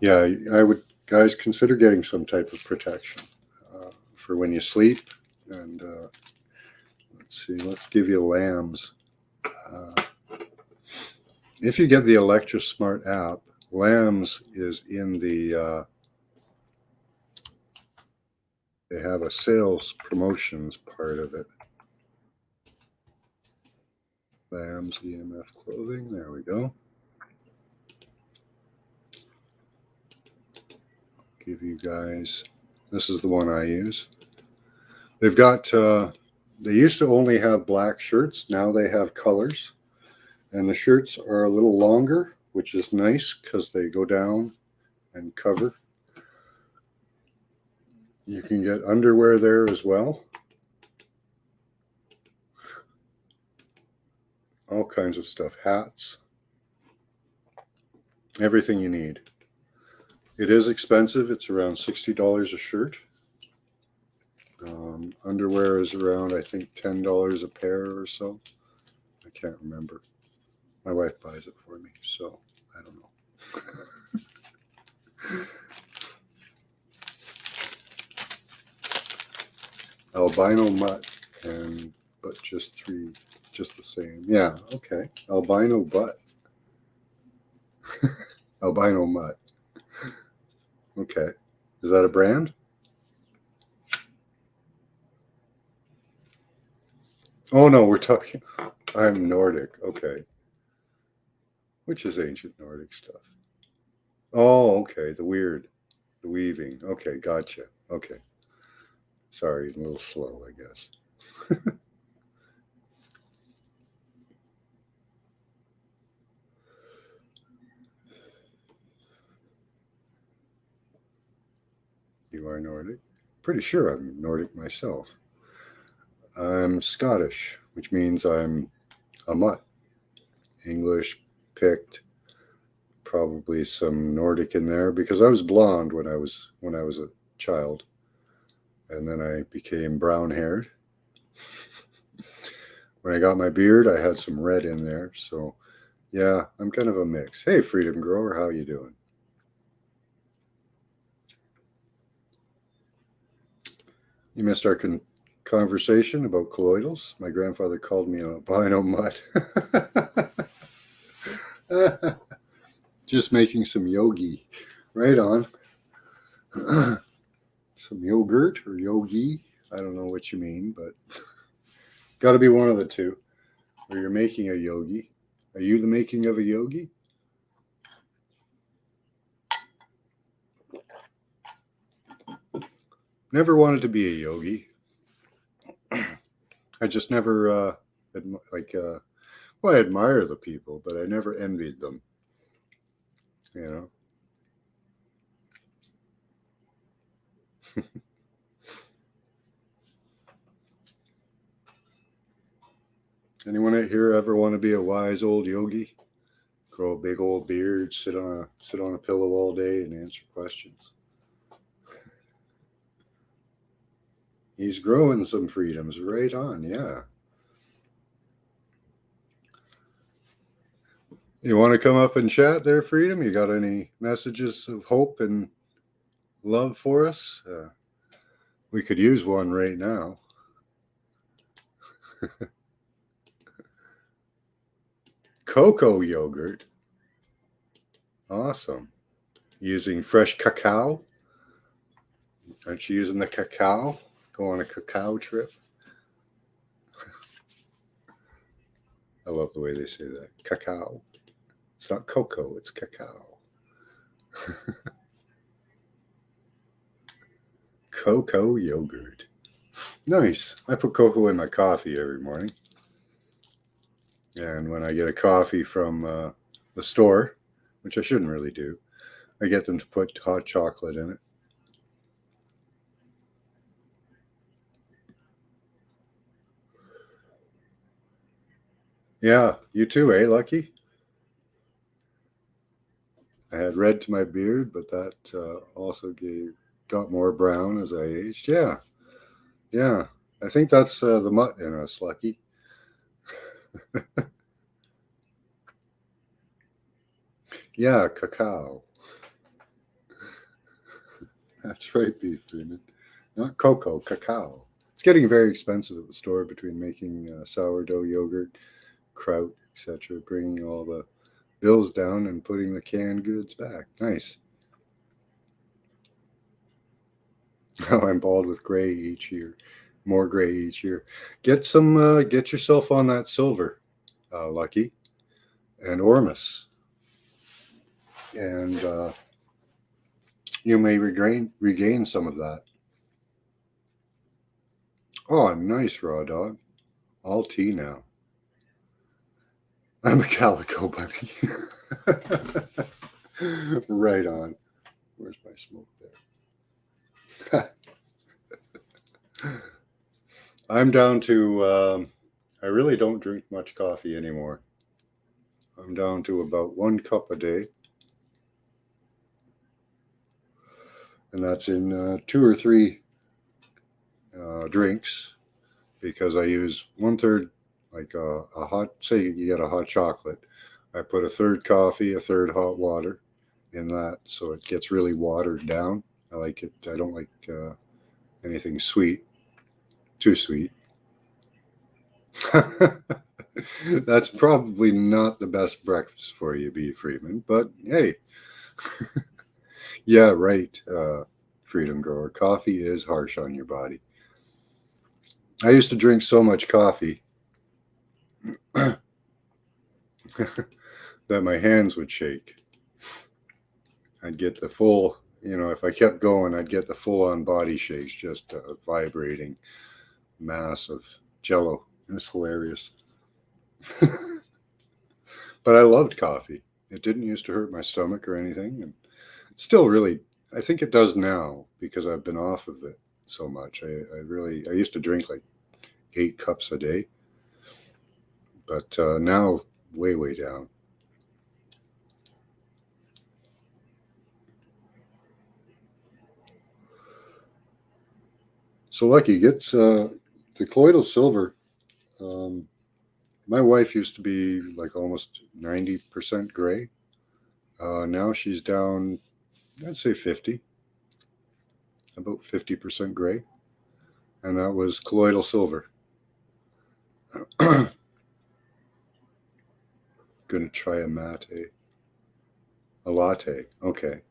Yeah, I would guys, consider getting some type of protection for when you sleep. And let's see, let's give you lambs. If you get the Electra Smart app, lambs is in the, they have a sales promotions part of it. Lambs EMF clothing, there we go. Give you guys, this is the one I use. They've got, they used to only have black shirts. Now they have colors. And the shirts are a little longer, which is nice because they go down and cover. You can get underwear there as well. All kinds of stuff. Hats. Everything you need. It is expensive. It's around $60 a shirt. Underwear is around, I think, $10 a pair or so. I can't remember. My wife buys it for me, so I don't know. Albino mutt, but just the same. Yeah, okay. Albino butt. Albino mutt. Okay. Is that a brand? Oh no, we're talking. I'm Nordic. Okay. Which is ancient Nordic stuff. Oh, okay. The weaving. Okay, gotcha. Okay. Sorry, a little slow, I guess. You are Nordic? Pretty sure I'm Nordic myself. I'm Scottish, which means I'm a mutt. English, picked, probably some Nordic in there because I was blonde when I was a child, and then I became brown haired. When I got my beard, I had some red in there. So yeah, I'm kind of a mix. Hey, Freedom Grower, how you doing? You missed our conversation about colloidals. My grandfather called me an albino mutt. Just making some yogi. Right on. Some yogurt or yogi. I don't know what you mean, but got to be one of the two. Or you're making a yogi. Are you the making of a yogi? Never wanted to be a yogi. I just never, well, I admire the people, but I never envied them. You know? Anyone out here ever want to be a wise old yogi? Grow a big old beard, sit on a pillow all day and answer questions. He's growing some freedoms. Right on, yeah. You want to come up and chat there, Freedom? You got any messages of hope and love for us? We could use one right now. Cocoa yogurt. Awesome. Using fresh cacao. Aren't you using the cacao? Go on a cacao trip. I love the way they say that. Cacao. It's not cocoa, it's cacao. Cocoa yogurt. Nice. I put cocoa in my coffee every morning. And when I get a coffee from the store, which I shouldn't really do, I get them to put hot chocolate in it. Yeah, you too, eh, Lucky? I had red to my beard, but that also got more brown as I aged. Yeah, yeah. I think that's the mutt in us, Lucky. Yeah, cacao. That's right, Beef Freeman. Not cocoa, cacao. It's getting very expensive at the store between making sourdough yogurt, kraut, etc., bringing all the bills down and putting the canned goods back. Nice. Now I'm bald with gray each year, more gray each year. Get yourself on that silver, Lucky, and Ormus, and you may regain some of that. Oh, nice raw dog. All tea now. I'm a calico bunny. Right on. Where's my smoke there? I'm down to, I really don't drink much coffee anymore. I'm down to about 1 cup a day. And that's in 2 or 3 drinks, because I use 1/3, like a hot, say you get a hot chocolate. I put 1/3 coffee, 1/3 hot water in that, so it gets really watered down. I like it. I don't like anything sweet, too sweet. That's probably not the best breakfast for you, B. Freeman, but hey. Yeah, right, Freedom Grower. Coffee is harsh on your body. I used to drink so much coffee that my hands would shake. I'd get the full, if I kept going, I'd get the full-on body shakes, just a vibrating mass of jello. It was hilarious. But I loved coffee. It didn't used to hurt my stomach or anything. And it's still really, I think it does now, because I've been off of it so much. I used to drink like 8 cups a day. But now, way, way down. So Lucky gets the colloidal silver. My wife used to be like almost 90% gray. Now she's down, I'd say 50, about 50% gray. And that was colloidal silver. Gonna try a mate. A latte. Okay.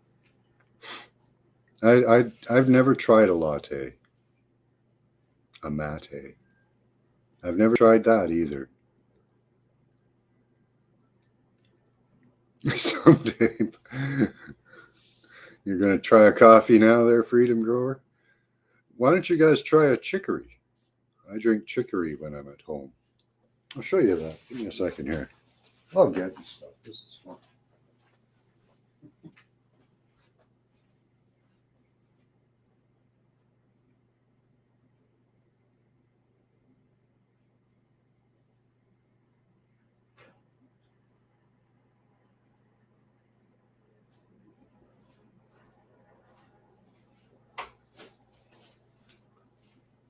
I've never tried a latte. A mate. I've never tried that either. Someday. You're going to try a coffee now there, Freedom Grower? Why don't you guys try a chicory? I drink chicory when I'm at home. I'll show you that. Give me a second here. Love getting stuff. This is fun.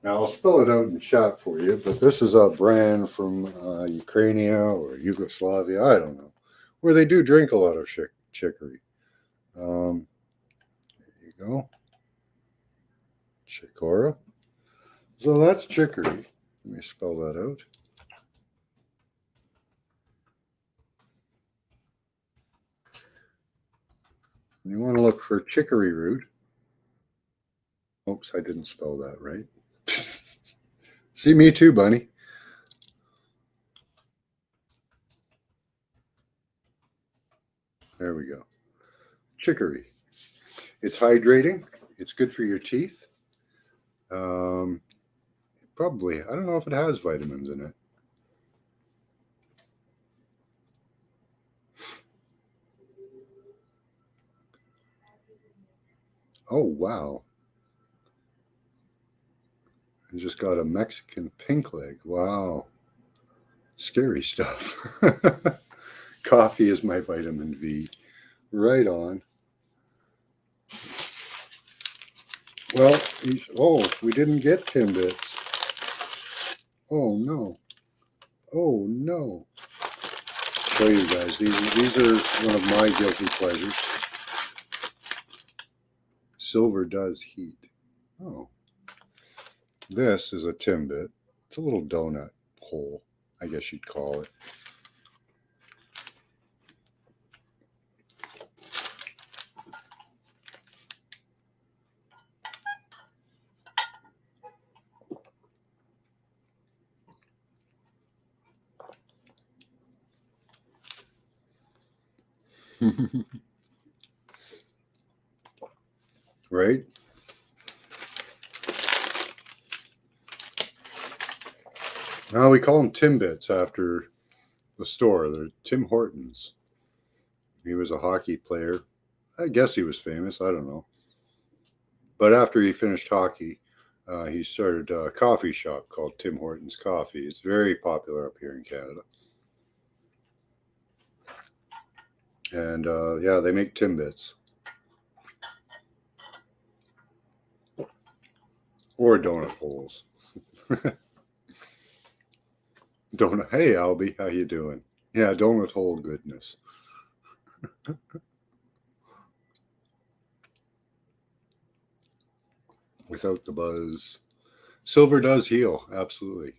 Now, I'll spell it out in the chat for you, but this is a brand from Ukraine or Yugoslavia, I don't know, where they do drink a lot of chicory. There you go. Chikora. So that's chicory. Let me spell that out. You want to look for chicory root. Oops, I didn't spell that right. See, me too, Bunny. There we go. Chicory. It's hydrating. It's good for your teeth. Probably. I don't know if it has vitamins in it. Oh, wow. I just got a Mexican pink leg. Wow. Scary stuff. Coffee is my vitamin V. Right on. Well, we didn't get Timbits. Oh, no. Oh, no. Show you guys. These are one of my guilty pleasures. Silver does heat. Oh. This is a Timbit. It's a little donut hole, I guess you'd call it. Right? Now we call them Timbits after the store. They're Tim Hortons. He was a hockey player. I guess he was famous. I don't know. But after he finished hockey, he started a coffee shop called Tim Hortons Coffee. It's very popular up here in Canada. And yeah, they make Timbits. Or donut holes. Donut. Hey, Albie, how you doing? Yeah, donut hole goodness. Without the buzz. Silver does heal, absolutely.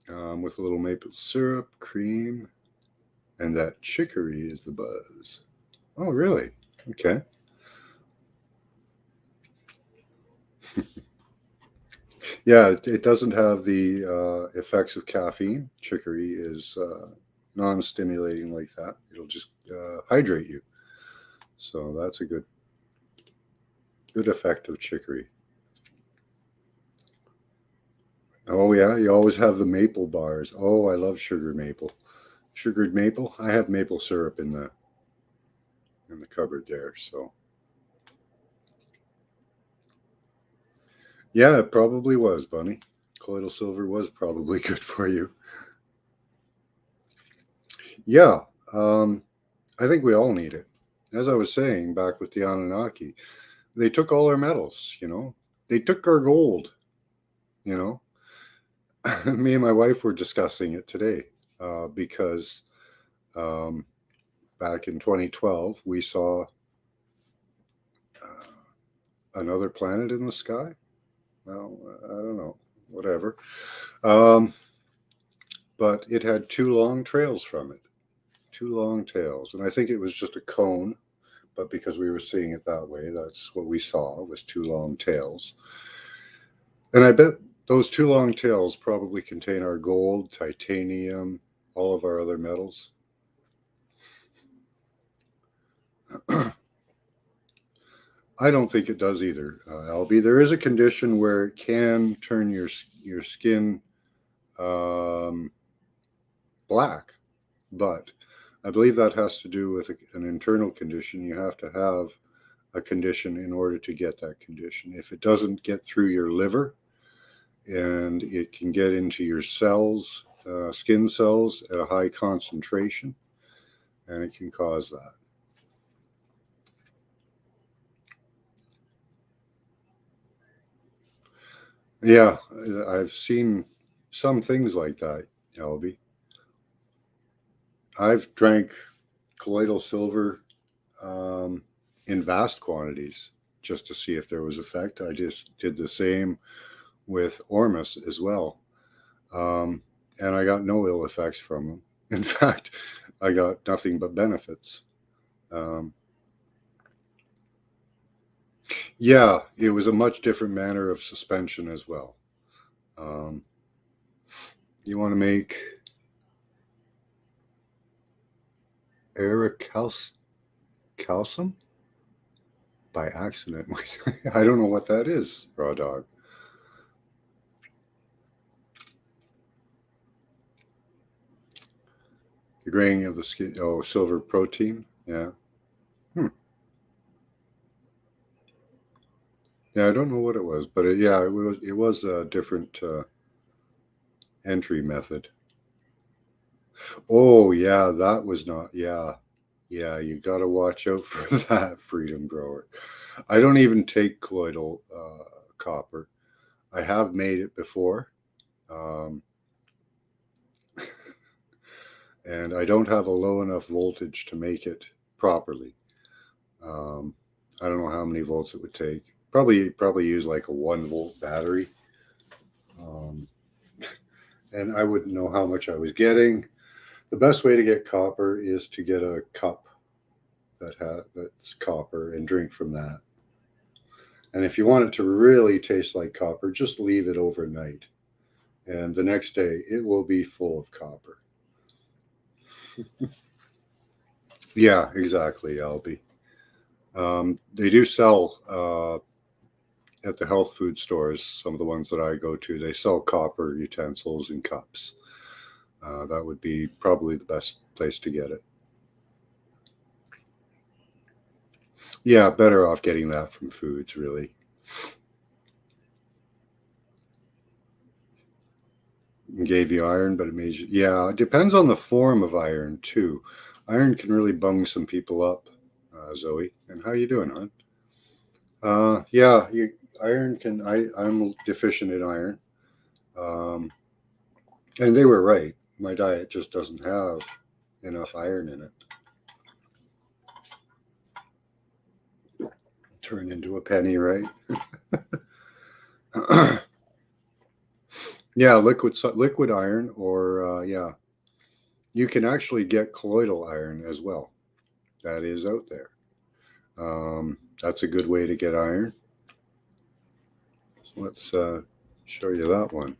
With a little maple syrup, cream, and that chicory is the buzz. Oh, really? Okay. Yeah, it doesn't have the effects of caffeine. Chicory is non-stimulating like that. It'll just hydrate you. So that's a good effect of chicory. Oh yeah, you always have the maple bars. Oh, I love sugar maple. Sugared maple. I have maple syrup in the cupboard there. So yeah, it probably was, Bunny. Colloidal silver was probably good for you. Yeah, I think we all need it. As I was saying back with the Anunnaki, they took all our metals, you know. They took our gold, you know. Me and my wife were discussing it today because back in 2012 we saw another planet in the sky. Well, I don't know, whatever. Um, but it had two long trails from it, two long tails, and I think it was just a cone. But because we were seeing it that way, that's what we saw was two long tails. And I bet those two long tails probably contain our gold, titanium, all of our other metals. I don't think it does either, Albie. There is a condition where it can turn your skin black, but I believe that has to do with an internal condition. You have to have a condition in order to get that condition. If it doesn't get through your liver, and it can get into your cells, skin cells at a high concentration, and it can cause that. Yeah, I've seen some things like that, Albie. I've drank colloidal silver in vast quantities just to see if there was effect. I just did the same with Ormus as well. And I got no ill effects from them. In fact, I got nothing but benefits. Yeah, it was a much different manner of suspension as well. You want to make calcium by accident. I don't know what that is, Raw Dog. The graying of the skin. Oh, silver protein. Yeah. Yeah, I don't know what it was, but yeah, it was a different entry method. Oh yeah, that was not. Yeah, yeah, you got to watch out for that, Freedom Grower. I don't even take colloidal copper. I have made it before, um, and I don't have a low enough voltage to make it properly. Um, I don't know how many volts it would take. Probably use like a 1 volt battery. Um, and I wouldn't know how much I was getting. The best way to get copper is to get a cup that's copper and drink from that. And if you want it to really taste like copper, just leave it overnight. And the next day, it will be full of copper. Yeah, exactly, Albie. They do sell at the health food stores, some of the ones that I go to, they sell copper utensils and cups. That would be probably the best place to get it. Yeah, better off getting that from foods, really. It gave you iron, but it made you. Yeah, it depends on the form of iron, too. Iron can really bung some people up, Zoe. And how you doing, hon? Yeah, iron can. I'm deficient in iron. Um, and they were right. My diet just doesn't have enough iron in it. Turn into a penny, right? Yeah, liquid iron, or yeah, you can actually get colloidal iron as well. That is out there. That's a good way to get iron. So let's show you that one.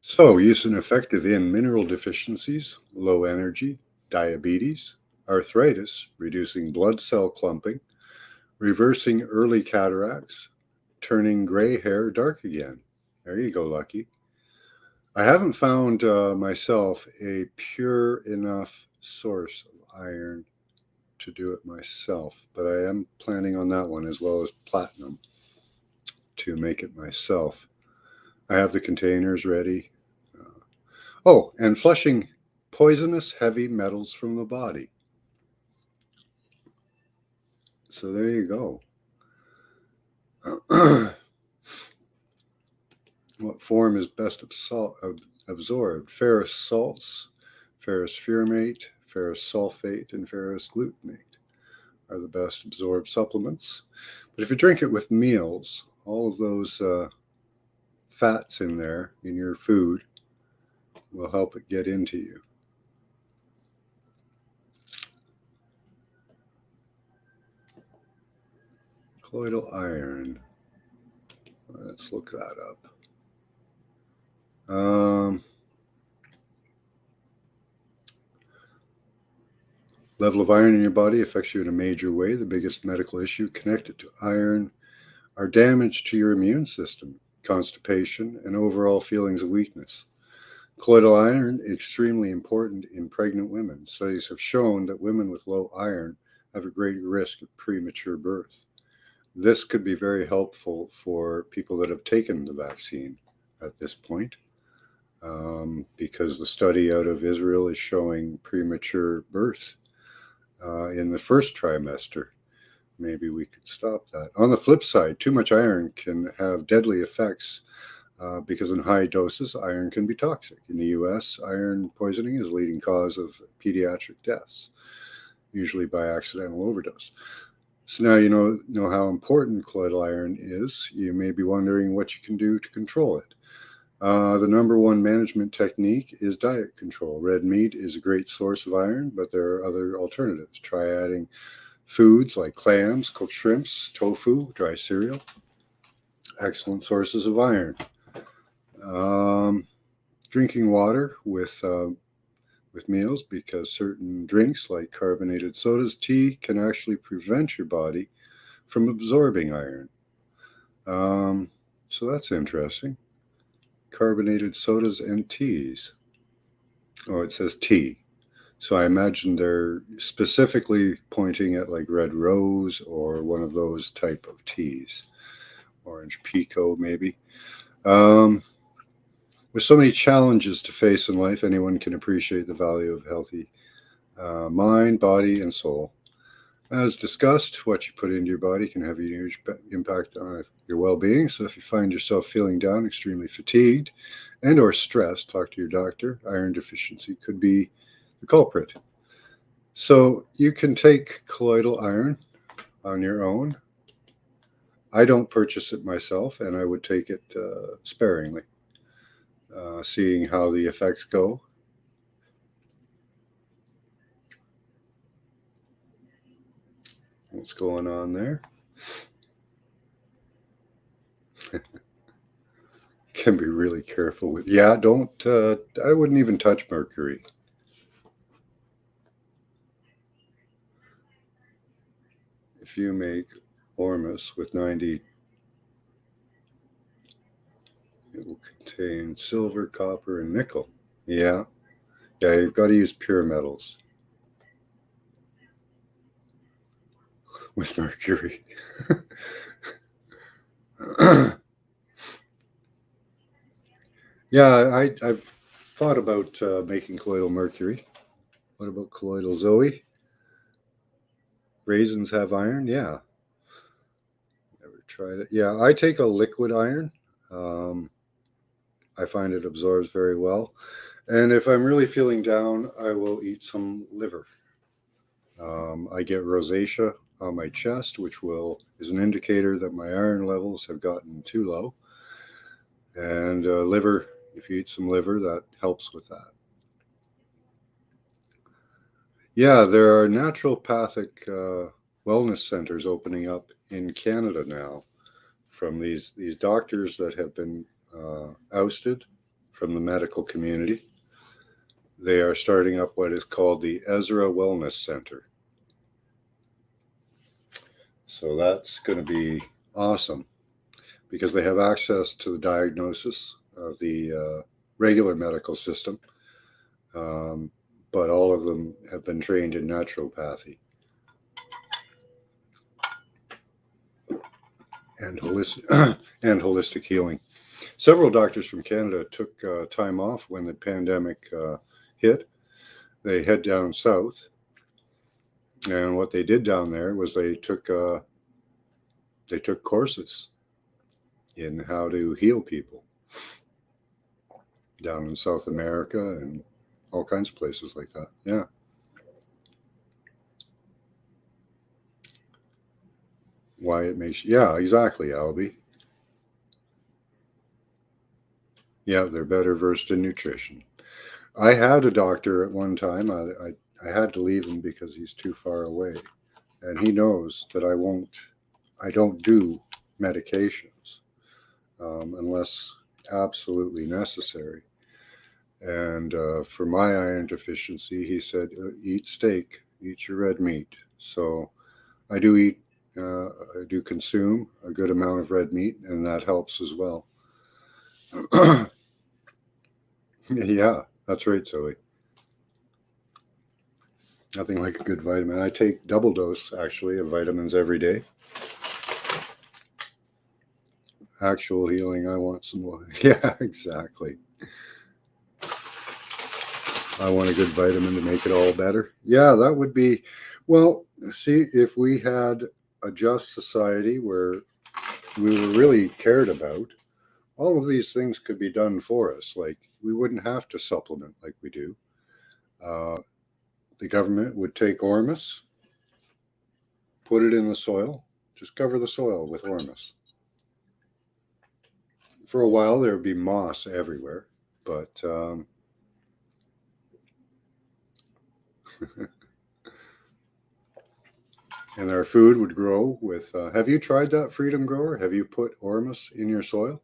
So, use and effective in mineral deficiencies, low energy, diabetes, arthritis, reducing blood cell clumping, reversing early cataracts, turning gray hair dark again. There you go, Lucky. I haven't found myself a pure enough source of iron to do it myself, but I am planning on that one, as well as platinum, to make it myself. I have the containers ready. Oh, and flushing poisonous heavy metals from the body. So there you go. What form is best absorbed? Ferrous salts, ferrous furamate, ferrous sulfate, and ferrous glutamate are the best absorbed supplements. But if you drink it with meals, all of those fats in there in your food will help it get into you. Colloidal iron. Let's look that up. Level of iron in your body affects you in a major way. The biggest medical issue connected to iron are damage to your immune system, constipation, and overall feelings of weakness. Colloidal iron is extremely important in pregnant women. Studies have shown that women with low iron have a greater risk of premature birth. This could be very helpful for people that have taken the vaccine at this point, because the study out of Israel is showing premature birth in the first trimester. Maybe we could stop that. On the flip side, too much iron can have deadly effects because in high doses, iron can be toxic. In the US, iron poisoning is the leading cause of pediatric deaths, usually by accidental overdose. So now you know how important colloidal iron is. You may be wondering what you can do to control it. The number one management technique is diet control. Red meat is a great source of iron, but there are other alternatives. Try adding foods like clams, cooked shrimps, tofu, dry cereal. Excellent sources of iron. Drinking water with meals, because certain drinks like carbonated sodas, tea, can actually prevent your body from absorbing iron. So that's interesting. Carbonated sodas and teas. Oh, it says tea. So I imagine they're specifically pointing at like red rose or one of those type of teas. Orange pekoe, maybe. With so many challenges to face in life, anyone can appreciate the value of healthy mind, body, and soul. As discussed, what you put into your body can have a huge impact on your well-being. So if you find yourself feeling down, extremely fatigued, and or stressed, talk to your doctor. Iron deficiency could be the culprit. So you can take colloidal iron on your own. I don't purchase it myself, and I would take it sparingly, seeing how the effects go. What's going on there? Can be really careful with. Yeah, don't. I wouldn't even touch mercury. If you make ormus with 90, it will contain silver, copper, and nickel. Yeah, yeah, you've got to use pure metals with mercury. Yeah, I've thought about making colloidal mercury. What about colloidal Zoe? Raisins have iron? Yeah. Never tried it. Yeah, I take a liquid iron. Um, I find it absorbs very well. And if I'm really feeling down, I will eat some liver. I get rosacea on my chest, which is an indicator that my iron levels have gotten too low. And liver, if you eat some liver, that helps with that. Yeah, there are naturopathic wellness centers opening up in Canada now from these doctors that have been ousted from the medical community. They are starting up what is called the Ezra Wellness Center. So that's going to be awesome because they have access to the diagnosis of the regular medical system, but all of them have been trained in naturopathy and holistic healing. Several doctors from Canada took time off when the pandemic hit. They head down south, and what they did down there was they took courses in how to heal people down in South America and all kinds of places like that. Yeah. Why it makes, yeah, exactly, Albie. Yeah, they're better versed in nutrition. I had a doctor at one time. I had to leave him because he's too far away. And he knows that I don't do medications unless absolutely necessary. And for my iron deficiency, he said, eat steak, eat your red meat. So I do eat, I do consume a good amount of red meat, and that helps as well. Yeah, that's right, Zoe. Nothing like a good vitamin. I take double dose, actually, of vitamins every day. Actual healing, I want some more. Yeah, exactly. I want a good vitamin to make it all better. Yeah, that would be, well, see, if we had a just society where we were really cared about, all of these things could be done for us. Like, we wouldn't have to supplement like we do. Uh, the government would take ormus, put it in the soil, just cover the soil with ormus. For a while, there would be moss everywhere, but and our food would grow with. Have you tried that Freedom Grower? Have you put ormus in your soil?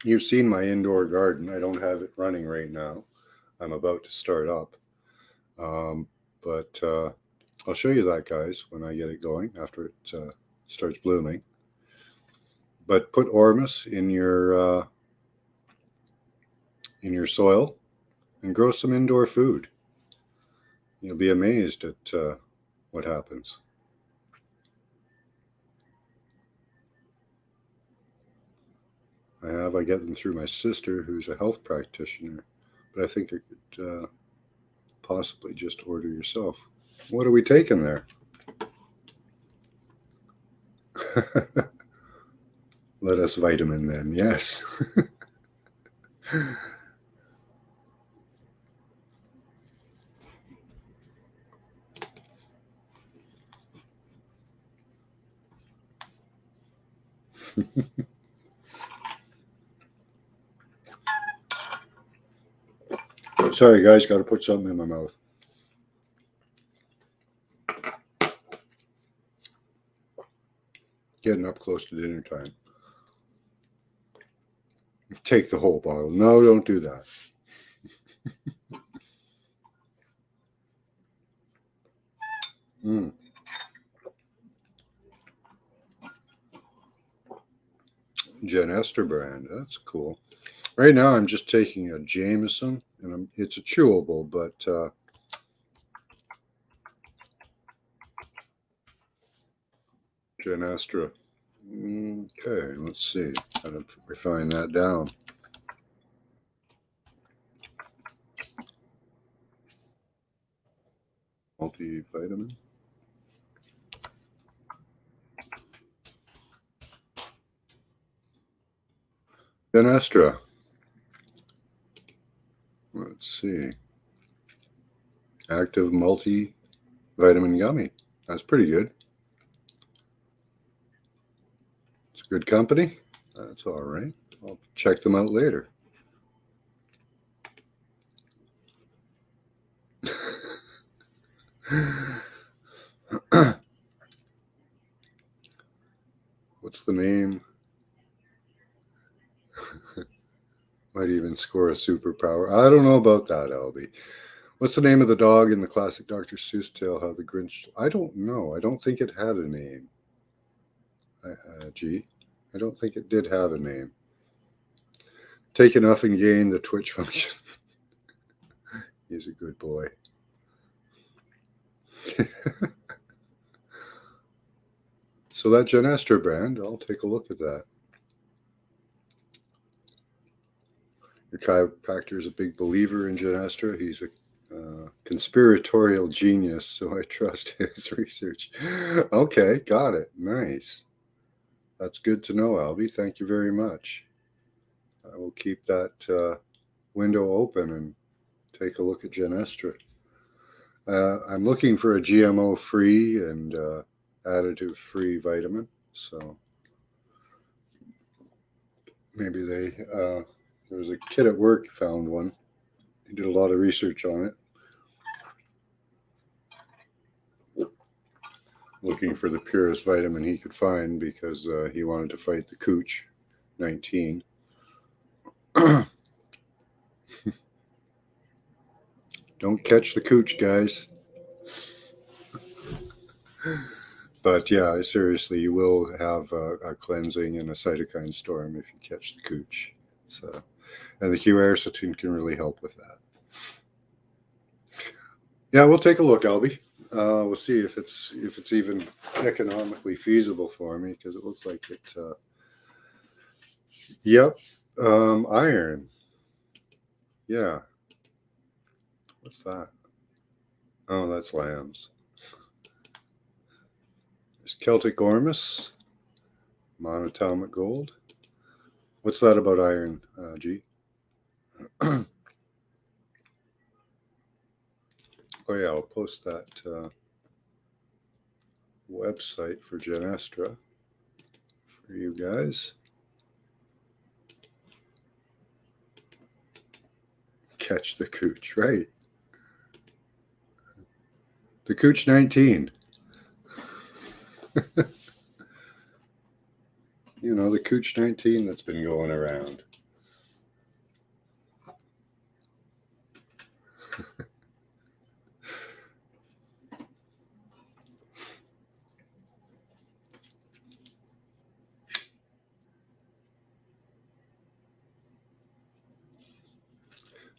You've seen my indoor garden. I don't have it running right now. I'm about to start up. But I'll show you that, guys, when I get it going after it starts blooming. But put ormus in your soil and grow some indoor food. You'll be amazed at what happens. I get them through my sister, who's a health practitioner, but I think I could possibly just order yourself. What are we taking there? Let us vitamin then, yes. Sorry, guys, got to put something in my mouth. Getting up close to dinner time. Take the whole bottle. No, don't do that. Genester brand. That's cool. Right now, I'm just taking a Jameson, and it's a chewable, but Genester. Okay, let's see. How to refine that down. Multivitamin. Genestra. Let's see. Active multivitamin gummy. That's pretty good. It's good company. That's all right. I'll check them out later. What's the name? Might even score a superpower. I don't know about that, Albie. What's the name of the dog in the classic Dr. Seuss tale, How the Grinch... I don't know. I don't think it had a name. G. I don't think it did have a name. Take enough and gain the Twitch function. He's a good boy. So that Genestra brand, I'll take a look at that. Your chiropractor is a big believer in Genestra. He's a conspiratorial genius, so I trust his research. Okay, got it. Nice. That's good to know, Albie. Thank you very much. I will keep that window open and take a look at Genestra. I'm looking for a GMO-free and additive-free vitamin, so maybe there was a kid at work who found one. He did a lot of research on it, looking for the purest vitamin he could find because he wanted to fight the cooch 19. Don't catch the cooch, guys. But yeah, seriously, you will have a cleansing and a cytokine storm if you catch the cooch. And the quercetin can really help with that. Yeah, we'll take a look, Albie. We'll see if it's even economically feasible for me, because it looks like it. Yep, iron. Yeah. What's that? Oh, that's lambs. There's Celtic Ormus, monatomic gold. What's that about iron, G? Oh yeah, I'll post that website for Genestra for you guys. Catch the cooch, right? The cooch 19. You know, the cooch 19 that's been going around.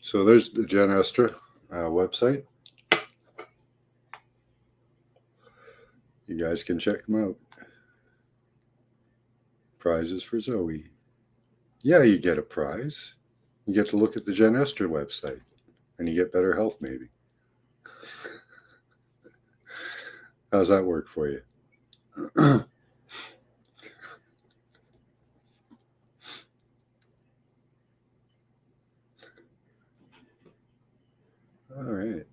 So there's the Genestra website. You guys can check them out. Prizes for Zoe. Yeah, you get a prize. You get to look at the Gen Esther website, and you get better health, maybe. How's that work for you? All right.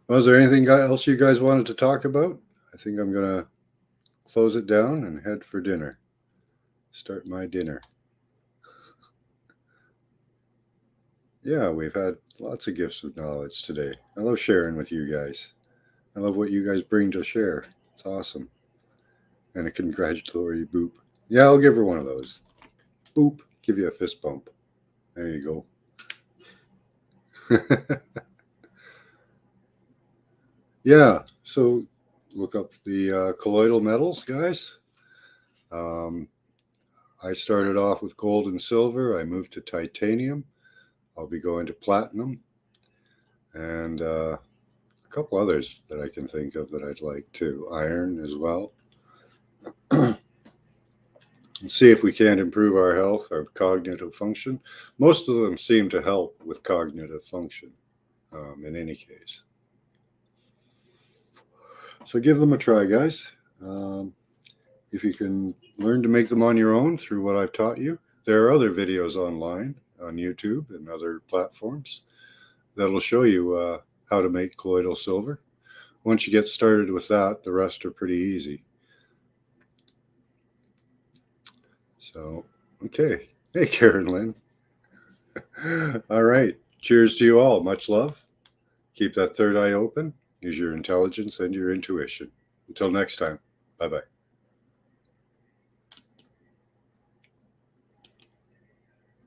Well, is there anything else you guys wanted to talk about? I think I'm going to close it down and head for dinner. Start my dinner. Yeah, we've had lots of gifts of knowledge today. I love sharing with you guys. I love what you guys bring to share. It's awesome. And a congratulatory boop. Yeah, I'll give her one of those. Boop. Give you a fist bump. There you go. Yeah, so look up the colloidal metals, guys. Um, I started off with gold and silver. I moved to titanium. I'll be going to platinum and a couple others that I can think of that I'd like too. Iron as well. See if we can't improve our health, our cognitive function. Most of them seem to help with cognitive function in any case. So give them a try, guys. If you can learn to make them on your own through what I've taught you, there are other videos online on YouTube and other platforms that'll show you how to make colloidal silver. Once you get started with that, the rest are pretty easy. So, okay. Hey, Karen Lynn. All right. Cheers to you all. Much love. Keep that third eye open. Use your intelligence and your intuition. Until next time. Bye-bye.